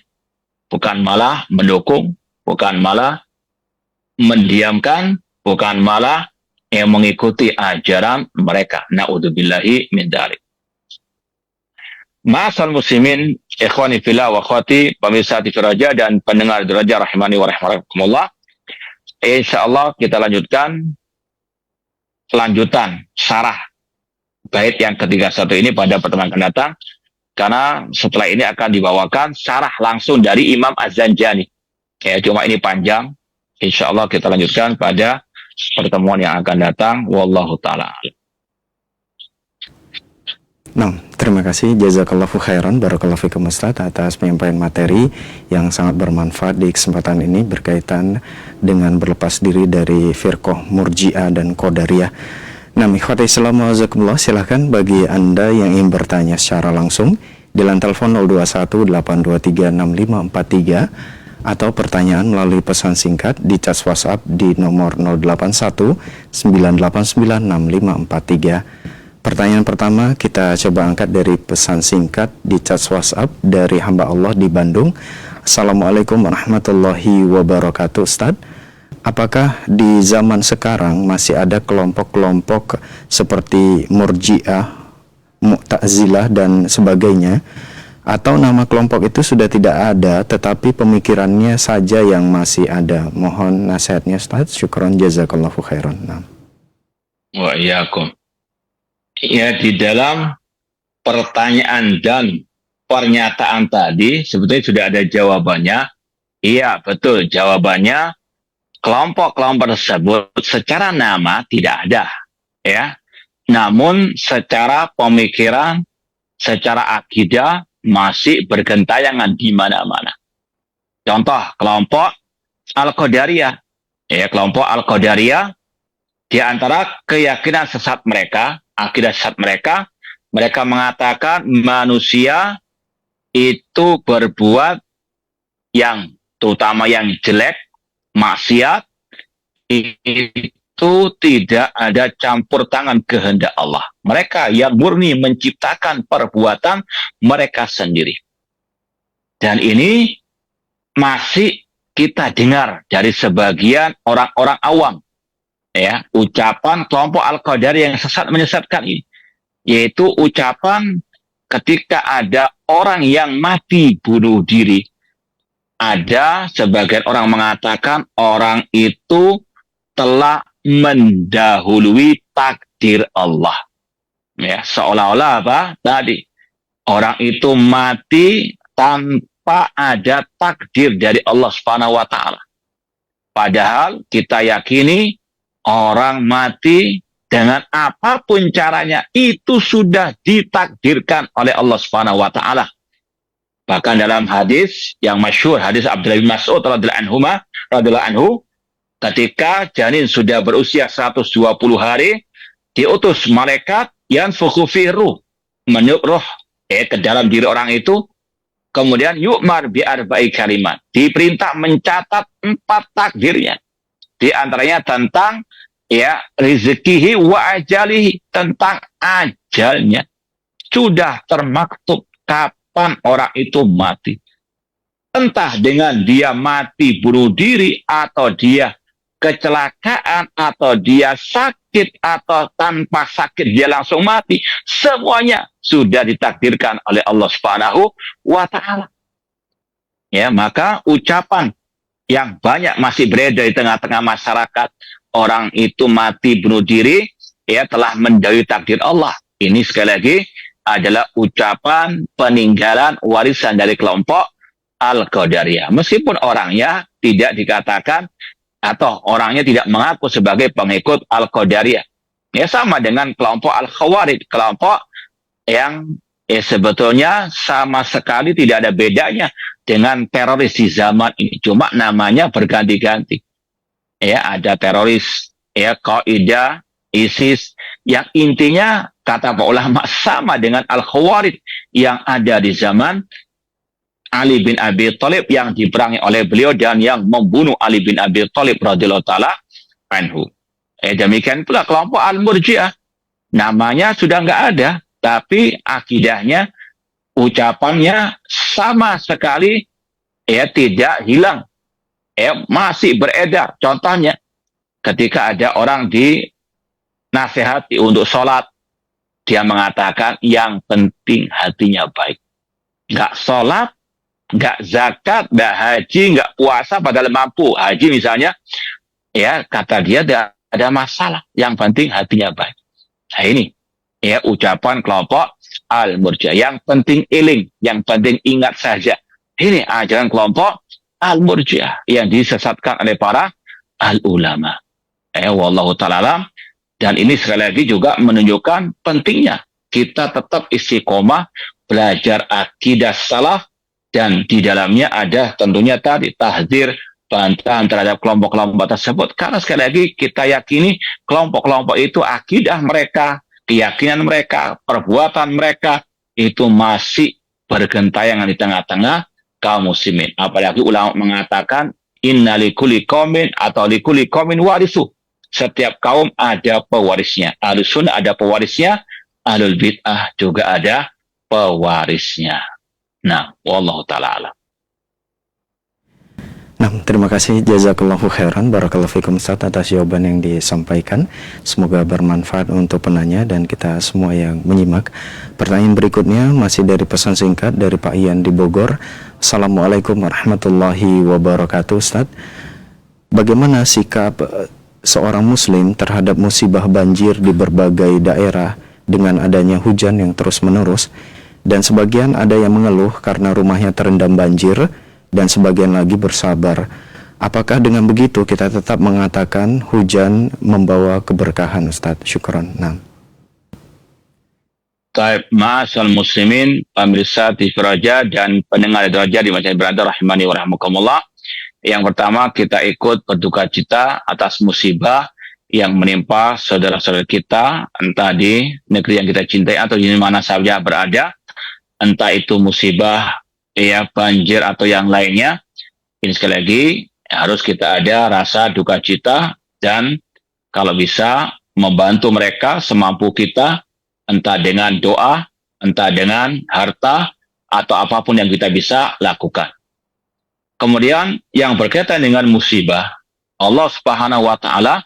Bukan malah mendukung, bukan malah mendiamkan, bukan malah yang mengikuti ajaran mereka. Na'udzubillahi min dzalik. Ma'asal muslimin, ikhwani fillah wa akhwati, pemirsa TV Raja dan pendengar Raja rahimani wa rahimakumullah. Insyaallah kita lanjutan syarah bait yang ke-31 ini pada pertemuan akan datang, karena setelah ini akan dibawakan syarah langsung dari Imam Az-Zanjani. Cuma ini panjang. Insyaallah kita lanjutkan pada pertemuan yang akan datang. Wallahu ta'ala. Nah, terima kasih, jazakallahu khairan, barakallahu fikum Ustaz, atas penyampaian materi yang sangat bermanfaat di kesempatan ini berkaitan dengan berlepas diri dari firqah Murji'ah dan Qadariyah. Nah, ikhwati Islam wajazakumullah, silahkan bagi Anda yang ingin bertanya secara langsung di line telepon 0218236543 atau pertanyaan melalui pesan singkat di chat WhatsApp di nomor 0819896543. Pertanyaan pertama kita coba angkat dari pesan singkat di chat WhatsApp dari hamba Allah di Bandung. Assalamualaikum warahmatullahi wabarakatuh. Ustaz, apakah di zaman sekarang masih ada kelompok-kelompok seperti Murji'ah, Mu'tazilah dan sebagainya, atau nama kelompok itu sudah tidak ada tetapi pemikirannya saja yang masih ada? Mohon nasihatnya Ustaz. Syukron, jazakallahu khairan. Nah. Wa iyyakum. Ya, di dalam pertanyaan dan pernyataan tadi sebetulnya sudah ada jawabannya. Iya, betul, jawabannya kelompok-kelompok tersebut secara nama tidak ada, ya. Namun secara pemikiran, secara akidah masih bergentayangan di mana-mana. Contoh kelompok Al-Qadariyah. Ya, kelompok Al-Qadariyah, di antara keyakinan sesat mereka, akidah sesat mereka, mereka mengatakan manusia itu berbuat yang terutama yang jelek, maksiat, itu tidak ada campur tangan kehendak Allah. Mereka yang murni menciptakan perbuatan mereka sendiri. Dan ini masih kita dengar dari sebagian orang-orang awam, ya, ucapan kelompok Al-Qadariyah yang sesat menyesatkan ini, yaitu ucapan ketika ada orang yang mati bunuh diri, ada sebagian orang mengatakan orang itu telah mendahului takdir Allah. Ya, seolah-olah apa? Tadi orang itu mati tanpa ada takdir dari Allah Subhanahu wa taala. Padahal kita yakini orang mati dengan apapun caranya itu sudah ditakdirkan oleh Allah Subhanahu wa taala. Bahkan dalam hadis yang masyhur, hadis Abdullah bin Mas'ud radhiyallahu anhu, ketika janin sudah berusia 120 hari, diutus malaikat yanfukhu fi ruh, meniup roh ke dalam diri orang itu. Kemudian yu'mar bi arba'i kalimat, diperintah mencatat 4 takdirnya. Di antaranya tentang rezekihi wa ajalihi, tentang ajalnya. Sudah termaktub kapan orang itu mati. Entah dengan dia mati bunuh diri, atau dia kecelakaan, atau dia sakit, atau tanpa sakit dia langsung mati. Semuanya sudah ditakdirkan oleh Allah Subhanahu wa ta'ala. Ya, maka ucapan yang banyak masih beredar di tengah-tengah masyarakat, orang itu mati bunuh diri, telah mendahului takdir Allah. Ini sekali lagi adalah ucapan peninggalan warisan dari kelompok Al-Qadariyah. Meskipun orangnya tidak dikatakan atau orangnya tidak mengaku sebagai pengikut Al-Qadariyah. Ya, sama dengan kelompok Al-Khawarij, kelompok yang sebetulnya sama sekali tidak ada bedanya dengan teroris di zaman ini. Cuma namanya berganti-ganti. Ya, ada teroris, Qaeda, ISIS, yang intinya kata para ulama sama dengan Al-Khawarij yang ada di zaman Ali bin Abi Thalib, yang diperangi oleh beliau dan yang membunuh Ali bin Abi Thalib radhiyallahu taala anhu. Demikian pula kelompok Al-Murji'ah. Namanya sudah nggak ada, tapi akidahnya, ucapannya sama sekali tidak hilang. Masih beredar. Contohnya, ketika ada orang dinasihati untuk sholat, dia mengatakan yang penting hatinya baik. Nggak sholat, nggak zakat, nggak haji, nggak puasa, padahal mampu. Haji misalnya, kata dia tidak ada masalah. Yang penting hatinya baik. Nah ini, ucapan kelompok Al-Murji'ah. Yang penting iling, yang penting ingat saja. Ini ajaran kelompok Al-Murji'ah yang disesatkan oleh para al-ulama. Wallahu ta'ala alam. Dan ini sekali lagi juga menunjukkan pentingnya kita tetap istiqomah belajar akidah salaf, dan di dalamnya ada tentunya tadi tahdzir, bantahan terhadap kelompok-kelompok tersebut, karena sekali lagi kita yakini kelompok-kelompok itu akidah mereka, keyakinan mereka, perbuatan mereka itu masih bergentayangan di tengah-tengah kaum muslimin. Apalagi ulama mengatakan inna likulli qaumin atau likulli qaumin warisu. Setiap kaum ada pewarisnya. Ahlus sunnah ada pewarisnya, ahlul bid'ah juga ada pewarisnya. Nah, wallahu ta'ala alam. Nah, terima kasih, jazakallahu khairan, barakallahu fikum Ustaz atas jawaban yang disampaikan. Semoga bermanfaat untuk penanya dan kita semua yang menyimak. Pertanyaan berikutnya masih dari pesan singkat dari Pak Ian di Bogor. Assalamualaikum warahmatullahi wabarakatuh Ustaz. Bagaimana sikap seorang muslim terhadap musibah banjir di berbagai daerah dengan adanya hujan yang terus-menerus, dan sebagian ada yang mengeluh karena rumahnya terendam banjir, dan sebagian lagi bersabar. Apakah dengan begitu kita tetap mengatakan hujan membawa keberkahan Ustaz? Syukran. Nah. Taib, ma'asal muslimin, pemirsa TV Roja dan pendengar Roja di mana berada, rahimani wa rahmukumullah. Yang pertama, kita ikut berduka cita atas musibah yang menimpa saudara-saudara kita, entah di negeri yang kita cintai atau di mana saja berada, entah itu musibah banjir atau yang lainnya. Ini sekali lagi harus kita ada rasa duka cita, dan kalau bisa membantu mereka semampu kita, entah dengan doa, entah dengan harta, atau apapun yang kita bisa lakukan. Kemudian yang berkaitan dengan musibah, Allah Subhanahu wa ta'ala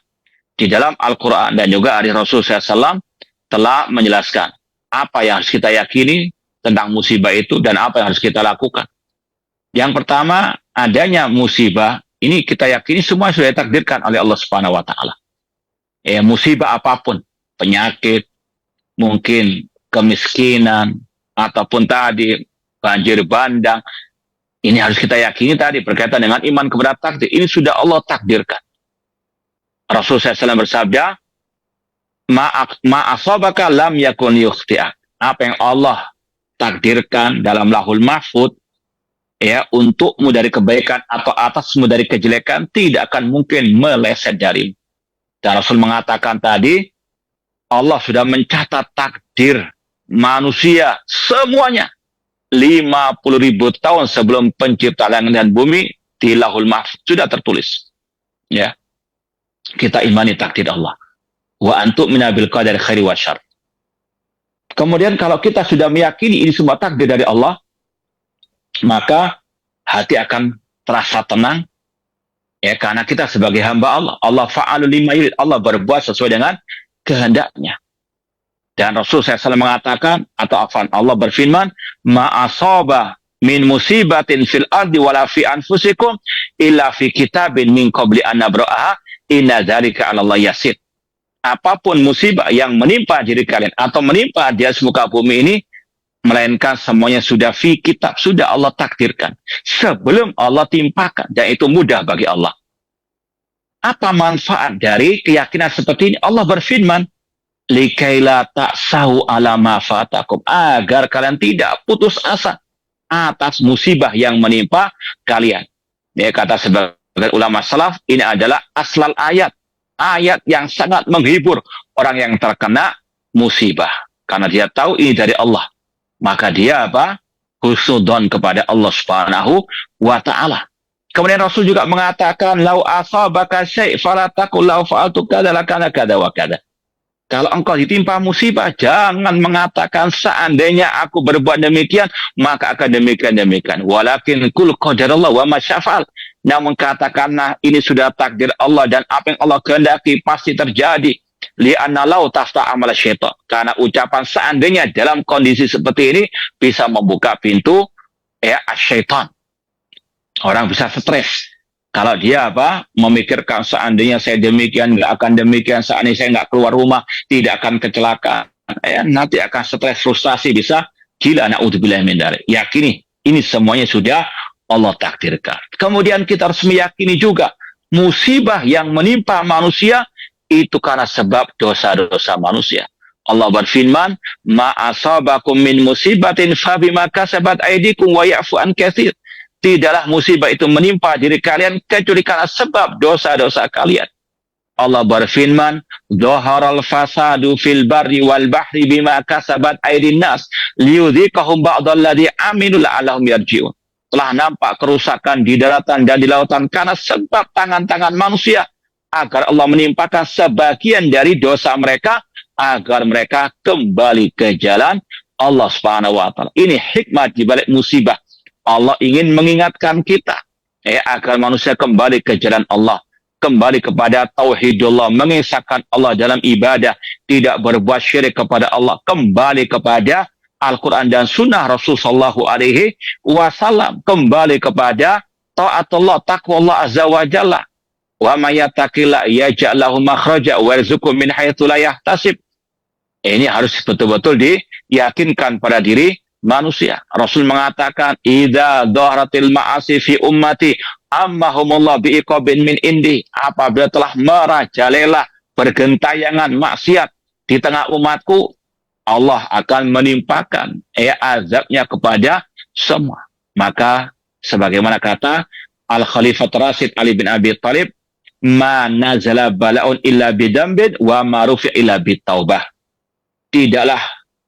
di dalam Al-Quran dan juga hadis Rasul SAW telah menjelaskan apa yang harus kita yakini tentang musibah itu dan apa yang harus kita lakukan. Yang pertama, adanya musibah ini kita yakini semua sudah ditakdirkan oleh Allah Subhanahu wa ta'ala. Musibah apapun, penyakit, mungkin kemiskinan, ataupun tadi banjir bandang, ini harus kita yakini tadi berkaitan dengan iman kepada takdir. Ini sudah Allah takdirkan. Rasulullah SAW bersabda, ma'asabaka lam yakun yukhti'ak. Apa yang Allah takdirkan dalam lahul mahfud, untukmu dari kebaikan atau atasmu dari kejelekan, tidak akan mungkin meleset darimu. Dan Rasul mengatakan tadi, Allah sudah mencatat takdir manusia semuanya 50.000 tahun sebelum pencipta langit dan bumi di Lauhul Mahfuz sudah tertulis. Ya, kita imani takdir Allah. Wa antum minabil qadari khairi wa syarr. Kemudian kalau kita sudah meyakini ini semua takdir dari Allah, maka hati akan terasa tenang. Ya, karena kita sebagai hamba Allah, Allah fa'alu lima yurid, Allah berbuat sesuai dengan kehendaknya. Dan Rasul SAW mengatakan, atau afan Allah berfirman, ma'asaba min musibatin fil ardi wala fi anfusikum illa fi kitabin min qabli an nabra'aha inna dzalika 'ala Allah yasir. Apapun musibah yang menimpa diri kalian atau menimpa di atas muka bumi ini, melainkan semuanya sudah fi kitab, sudah Allah takdirkan sebelum Allah timpakan, dan itu mudah bagi Allah. Apa manfaat dari keyakinan seperti ini? Allah berfirman, likaila ta'sahu ala ma fatakum, agar kalian tidak putus asa atas musibah yang menimpa kalian. Ya, kata sebagian ulama salaf, ini adalah aslal ayat yang sangat menghibur orang yang terkena musibah, karena dia tahu ini dari Allah, maka dia husnudon kepada Allah Subhanahu wa ta'ala. Kemudian Rasul juga mengatakan, lau asabaka syai' fala taqul lau fa'altu kadza lakana kadza wa kadza. Kalau engkau ditimpa musibah, jangan mengatakan seandainya aku berbuat demikian, maka akan demikian. Walakin kul qadarallah wa ma syafa'al. Namun katakanlah ini sudah takdir Allah, dan apa yang Allah kehendaki pasti terjadi. Li'anna lau tafta amal syaitan. Karena ucapan seandainya dalam kondisi seperti ini bisa membuka pintu syaitan. Orang bisa stres. Kalau dia memikirkan seandainya saya demikian, nggak akan demikian, seandainya saya nggak keluar rumah, tidak akan kecelakaan, nanti akan stres, frustasi, bisa gila, na'udzubillah min dzalik. Yakini, ini semuanya sudah Allah takdirkan. Kemudian kita harus meyakini juga, musibah yang menimpa manusia, itu karena sebab dosa-dosa manusia. Allah berfirman, ma asabakum min musibatin fabima kasabat aydikum wa ya'fu an katsir. Tidaklah musibah itu menimpa diri kalian kecuali karena sebab dosa-dosa kalian. Allah berfirman, "Dhaharal fasadu fil barri wal bahri bima kasabat aydin nas liyudhiqahum ba'dalladzi amilu la'allahum yarji'un." Telah nampak kerusakan di daratan dan di lautan karena sebab tangan-tangan manusia, agar Allah menimpakan sebagian dari dosa mereka agar mereka kembali ke jalan Allah Subhanahu wa taala. Ini hikmah di balik musibah. Allah ingin mengingatkan kita agar manusia kembali ke jalan Allah, kembali kepada tauhidullah, mengesahkan Allah dalam ibadah, tidak berbuat syirik kepada Allah, kembali kepada Al-Quran dan Sunnah Rasul Sallallahu Alaihi Wasallam, kembali kepada taatullah, taqwa Allah Azza wa Jalla. Wa may yattaqillah yaj'al lahu makhraja wa yarzuqhu min haitsu la yahtasib. Ini harus betul-betul diyakinkan pada diri manusia. Rasul mengatakan, idza dhaharatil ma'asi fi ummati ammahumullah bi'iqabin min indi. Apabila telah merajalela bergentayangan maksiat di tengah umatku, Allah akan menimpakan azabnya kepada semua. Maka sebagaimana kata Al-Khalifah Rasyid Ali bin Abi Thalib, ma nazala bala'un illa bidambin wa ma rufi'a illa bitaubah. Tidaklah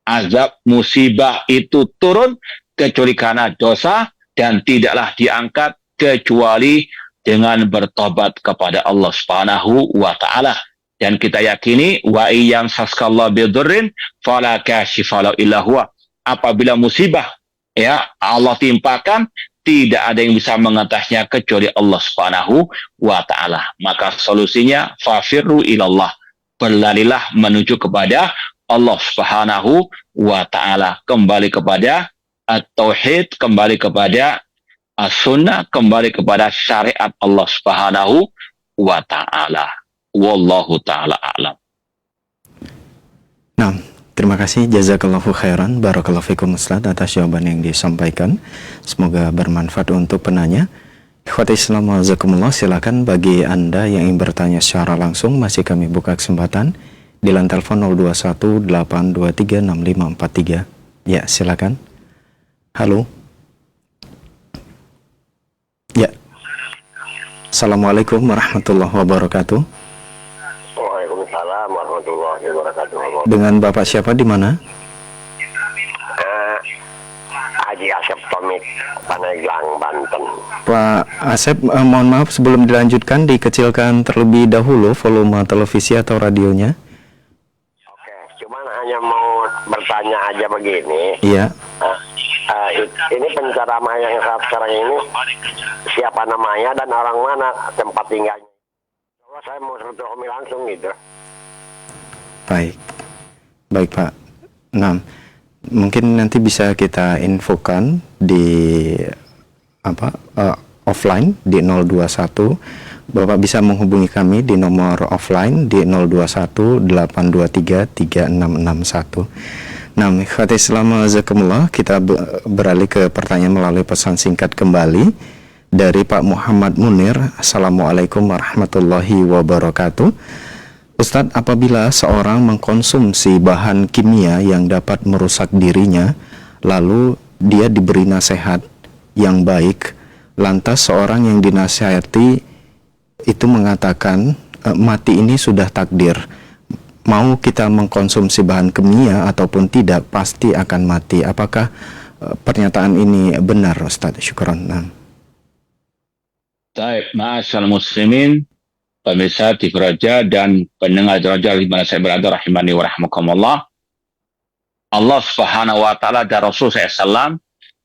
azab musibah itu turun kecuali karena dosa, dan tidaklah diangkat kecuali dengan bertobat kepada Allah Subhanahu wa taala. Dan kita yakini, wa iyyam saskallahu bidurrin fala kashifa illa huwa. Apabila musibah Allah timpakan, tidak ada yang bisa mengatasinya kecuali Allah Subhanahu wa taala. Maka solusinya fafirru ilallah. Berlarilah menuju kepada Allah Subhanahu wa ta'ala, kembali kepada at-tauhid, kembali kepada as-sunnah, kembali kepada syariat Allah Subhanahu wa ta'ala. Wallahu ta'ala a'lam. Nah, terima kasih, jazakallahu khairan, barakallahu fikum Ustaz atas jawaban yang disampaikan. Semoga bermanfaat untuk penanya. Ikhwati Islam wajazakumullah, silakan bagi Anda yang ingin bertanya secara langsung, masih kami buka kesempatan di line telepon 0218236543. Ya, silakan. Halo. Ya. Assalamualaikum warahmatullahi wabarakatuh. Waalaikumsalam warahmatullahi warahmatullahi wabarakatuh. Dengan Bapak siapa di mana? Haji Asep Tomik, Paneglang, Banten. Pak Asep, mohon maaf sebelum dilanjutkan dikecilkan terlebih dahulu volume televisi atau radionya. Oke, cuman hanya mau bertanya aja begini. Iya. Ini penceramah yang saat sekarang ini siapa namanya dan orang mana tempat tinggalnya? Kalau saya mau silaturahmi langsung gitu. Baik. Baik, Pak. Nah, mungkin nanti bisa kita infokan di offline di 021. Bapak bisa menghubungi kami di nomor offline di 021 823 3661. Nah, ikhwati Islam azakumullah, kita beralih ke pertanyaan melalui pesan singkat kembali dari Pak Muhammad Munir. Assalamualaikum warahmatullahi wabarakatuh. Ustadz, apabila seorang mengkonsumsi bahan kimia yang dapat merusak dirinya, lalu dia diberi nasihat yang baik, lantas seorang yang dinasihati itu mengatakan mati ini sudah takdir, mau kita mengkonsumsi bahan kimia ataupun tidak pasti akan mati. Apakah pernyataan ini benar, Ustadz? Syukran. Baik, ma'asyal muslimin, pemirsa TV Raja dan pendengar Raja di mana saya berada, rahimani wa rahmakumullah. Allah Subhanahu wa taala dan Rasul SAW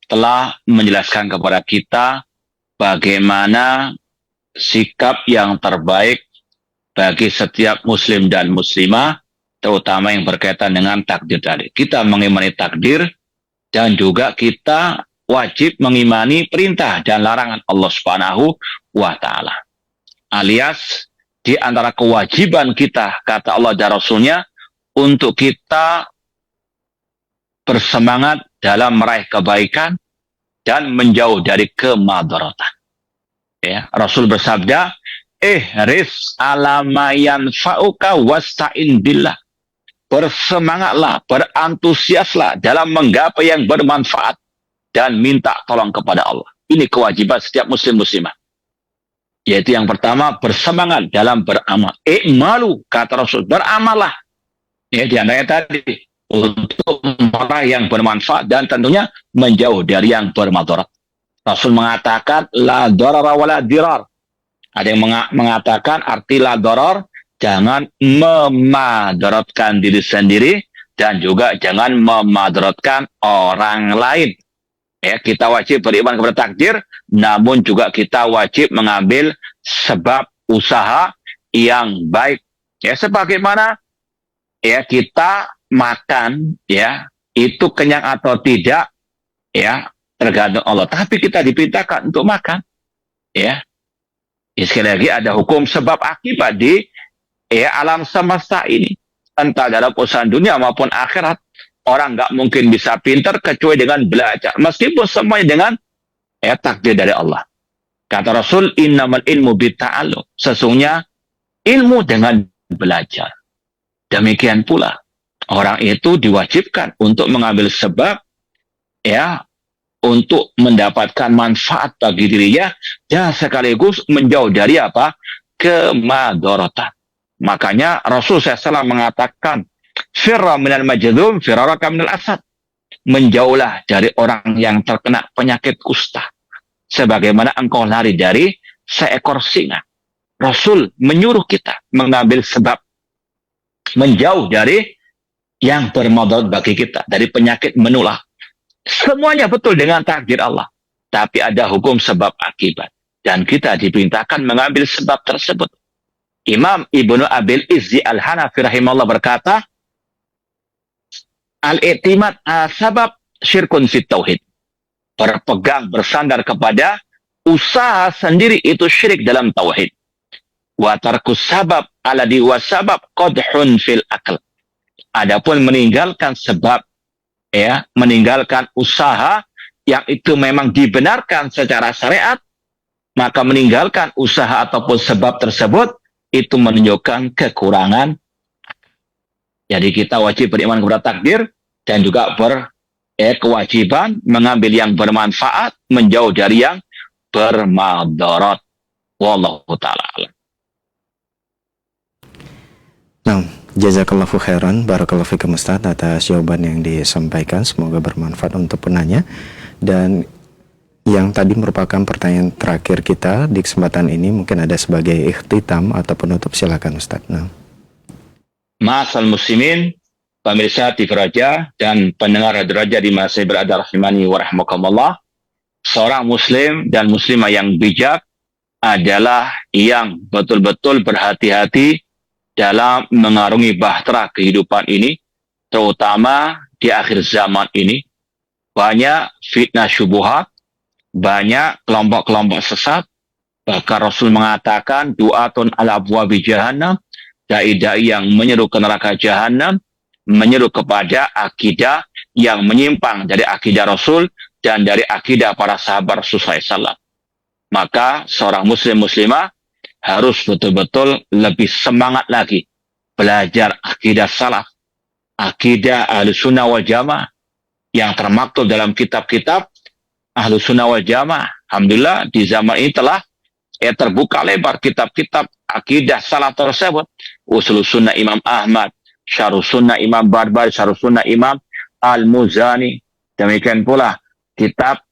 telah menjelaskan kepada kita bagaimana sikap yang terbaik bagi setiap muslim dan muslimah, terutama yang berkaitan dengan takdir tadi. Kita mengimani takdir dan juga kita wajib mengimani perintah dan larangan Allah Subhanahu wa taala. Alias di antara kewajiban kita, kata Allah dan Rasulnya, untuk kita bersemangat dalam meraih kebaikan dan menjauh dari kemadaratan. Ya, Rasul bersabda, ihris ala ma yanfa'uka wasta'in billah. Bersemangatlah, berantusiaslah dalam menggapai yang bermanfaat dan minta tolong kepada Allah. Ini kewajiban setiap muslim muslimah. Yaitu yang pertama, bersemangat dalam beramal. I'malu, kata Rasul, beramallah. Ya, di antaranya tadi untuk meraih yang bermanfaat dan tentunya menjauh dari yang bermadarat. Rasul mengatakan la darara wala dirar. Ada yang mengatakan arti la darar, jangan memadaratkan diri sendiri dan juga jangan memadaratkan orang lain. Ya, kita wajib beriman kepada takdir, namun juga kita wajib mengambil sebab usaha yang baik. Ya, sebagaimana ya kita makan, ya itu kenyang atau tidak, ya tergantung Allah. Tapi kita diperintahkan untuk makan, ya. Sekali lagi ada hukum sebab akibat di alam semesta ini, entah dalam urusan dunia maupun akhirat. Orang nggak mungkin bisa pintar kecuali dengan belajar, meskipun semuanya dengan takdir dari Allah. Kata Rasul, innamal ilmu bitta'allum, sesungguhnya ilmu dengan belajar. Demikian pula orang itu diwajibkan untuk mengambil sebab untuk mendapatkan manfaat bagi dirinya dan sekaligus menjauh dari kemadaratan. Makanya Rasul SAW mengatakan, firra minal majdum firaraka minal asad. Menjauhlah dari orang yang terkena penyakit kusta sebagaimana engkau lari dari seekor singa. Rasul menyuruh kita mengambil sebab, menjauh dari yang bermadarat bagi kita, dari penyakit menular. Semuanya betul dengan takdir Allah, tapi ada hukum sebab akibat dan kita diperintahkan mengambil sebab tersebut. Imam Ibnu Abil Izzi Al-Hanafi rahimahullah berkata, al-i'timad sabab syirkun fit tauhid. Berpegang, bersandar kepada usaha sendiri itu syirik dalam tauhid. Wa tarkus sabab alladhi wa sabab qadhun fil aql. Adapun meninggalkan sebab, meninggalkan usaha yang itu memang dibenarkan secara syariat, maka meninggalkan usaha ataupun sebab tersebut itu menunjukkan kekurangan. Jadi kita wajib beriman kepada takdir dan juga kewajiban mengambil yang bermanfaat, menjauh dari yang bermadarat. Wallahu ta'ala alam. Nah, jazakallahu khairan, barakallahu fikum Ustaz atas jawaban yang disampaikan. Semoga bermanfaat untuk penanya. Dan yang tadi merupakan pertanyaan terakhir kita di kesempatan ini, mungkin ada sebagai ikhtitam atau penutup, silakan Ustaz. Nah. Ma'asal muslimin, pemirsa TV Raja dan pendengar Radio Raja di mana saya berada, rahimani wa rahmakumullah. Seorang muslim dan muslimah yang bijak adalah yang betul-betul berhati-hati dalam mengarungi bahtera kehidupan ini, terutama di akhir zaman ini. Banyak fitnah syubuhat, banyak kelompok-kelompok sesat. Bahkan Rasul mengatakan du'atun ala abwabi jahannam, dai-dai yang menyeru ke neraka jahannam, menyeru kepada akidah yang menyimpang dari akidah Rasul dan dari akidah para sahabat Rasulullah SAW. Maka seorang muslim muslimah harus betul-betul lebih semangat lagi belajar akidah salaf, akidah Ahlussunnah wal Jamaah yang termaktub dalam kitab-kitab Ahlussunnah wal Jamaah. Alhamdulillah di zaman ini telah terbuka lebar kitab-kitab akidah salaf tersebut. Ushulus Sunnah Imam Ahmad, Syarhus Sunnah Imam Barbahari, Syarhus Sunnah Imam Al-Muzani. Demikian pula kitab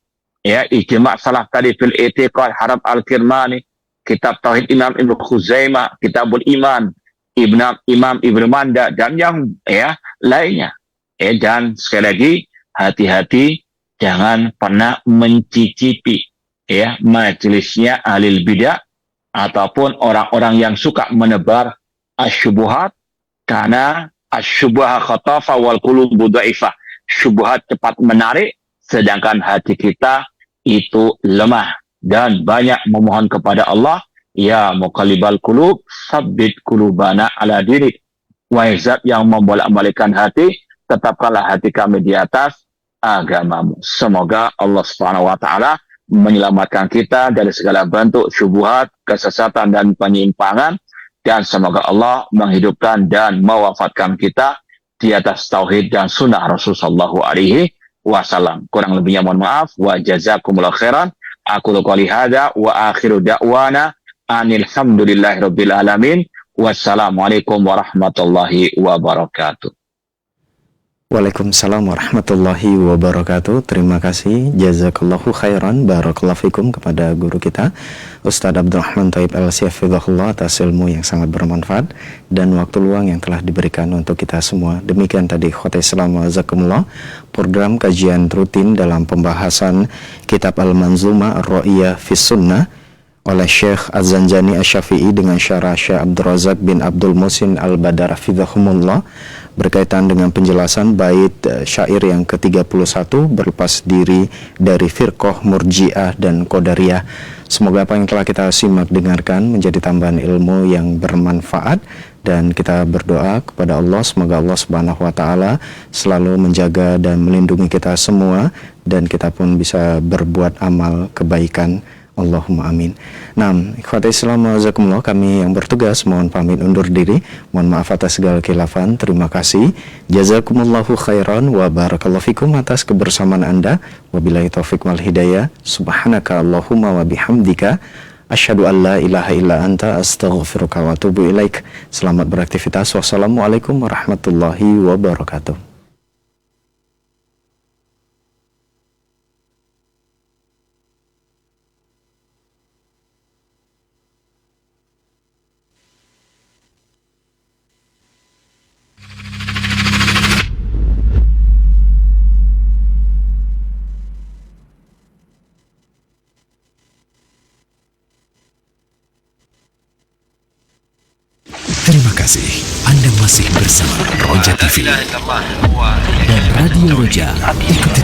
Ijma' Salaf tadi fil I'tiqad Harab Al-Kirmani, kitab Tauhid Imam Ibnu Khuzaimah, Kitabul Iman Imam Ibnu Manda, dan yang lainnya. Dan sekali lagi hati-hati, jangan pernah mencicipi majelisnya ahlul bidah ataupun orang-orang yang suka menebar asyubuhat, karena asyubuhat khatafa wal qulubu dhaifah. Syubhat cepat menarik, sedangkan hati kita itu lemah. Dan banyak memohon kepada Allah, ya muqallibal qulub, sabbit qulubana ala dinik. Wahai zat yang membolak-balikkan hati, tetapkanlah hati kami di atas agamamu. Semoga Allah Subhanahu wa taala menyelamatkan kita dari segala bentuk syubhat, kesesatan dan penyimpangan, dan semoga Allah menghidupkan dan mewafatkan kita di atas tauhid dan sunnah Rasulullah sallallahu alaihi wasallam. Kurang lebihnya mohon maaf. Wa jazakumullahu khairan. Aku qouli hadza wa akhiru da'wana anil hamdulillahirabbil alamin. Wassalamualaikum warahmatullahi wabarakatuh. Waalaikumsalam warahmatullahi wabarakatuh. Terima kasih, jazakallahu khairan, barakallahu fikum kepada guru kita Ustadz Abdul Rahman Thayyib LC hafizahullah atas ilmu yang sangat bermanfaat dan waktu luang yang telah diberikan untuk kita semua. Demikian tadi khotimah Islam wa jazakumullah, program kajian rutin dalam pembahasan kitab Al-Manzumah Ar-Ra'iyah fis Sunnah oleh Syekh Az-Zanjani Asy-Syafi'i dengan syarah Syekh Abdul Razak bin Abdul Muhsin Al-Badar hafizahumullah, berkaitan dengan penjelasan bait syair yang ke-31, berlepas diri dari firqah Murji'ah dan Qadariyah. Semoga apa yang telah kita simak dengarkan menjadi tambahan ilmu yang bermanfaat, dan kita berdoa kepada Allah semoga Allah Subhanahu wa taala selalu menjaga dan melindungi kita semua, dan kita pun bisa berbuat amal kebaikan. Allahumma amin. Nah, ikhwati Islam wa jazakumullah, kami yang bertugas mohon pamit undur diri. Mohon maaf atas segala khilafan. Terima kasih. Jazakumullahu khairan wa barakallahu fikum atas kebersamaan Anda. Wabillahi taufiq wal hidayah. Subhanaka Allahumma wa bihamdika asyhadu an la ilaha illa anta astaghfiruka wa atubu ilaik. Selamat beraktivitas. Wassalamualaikum warahmatullahi wabarakatuh. Terima kasih. Anda masih bersama Roja TV dan Radio Roja. Ikuti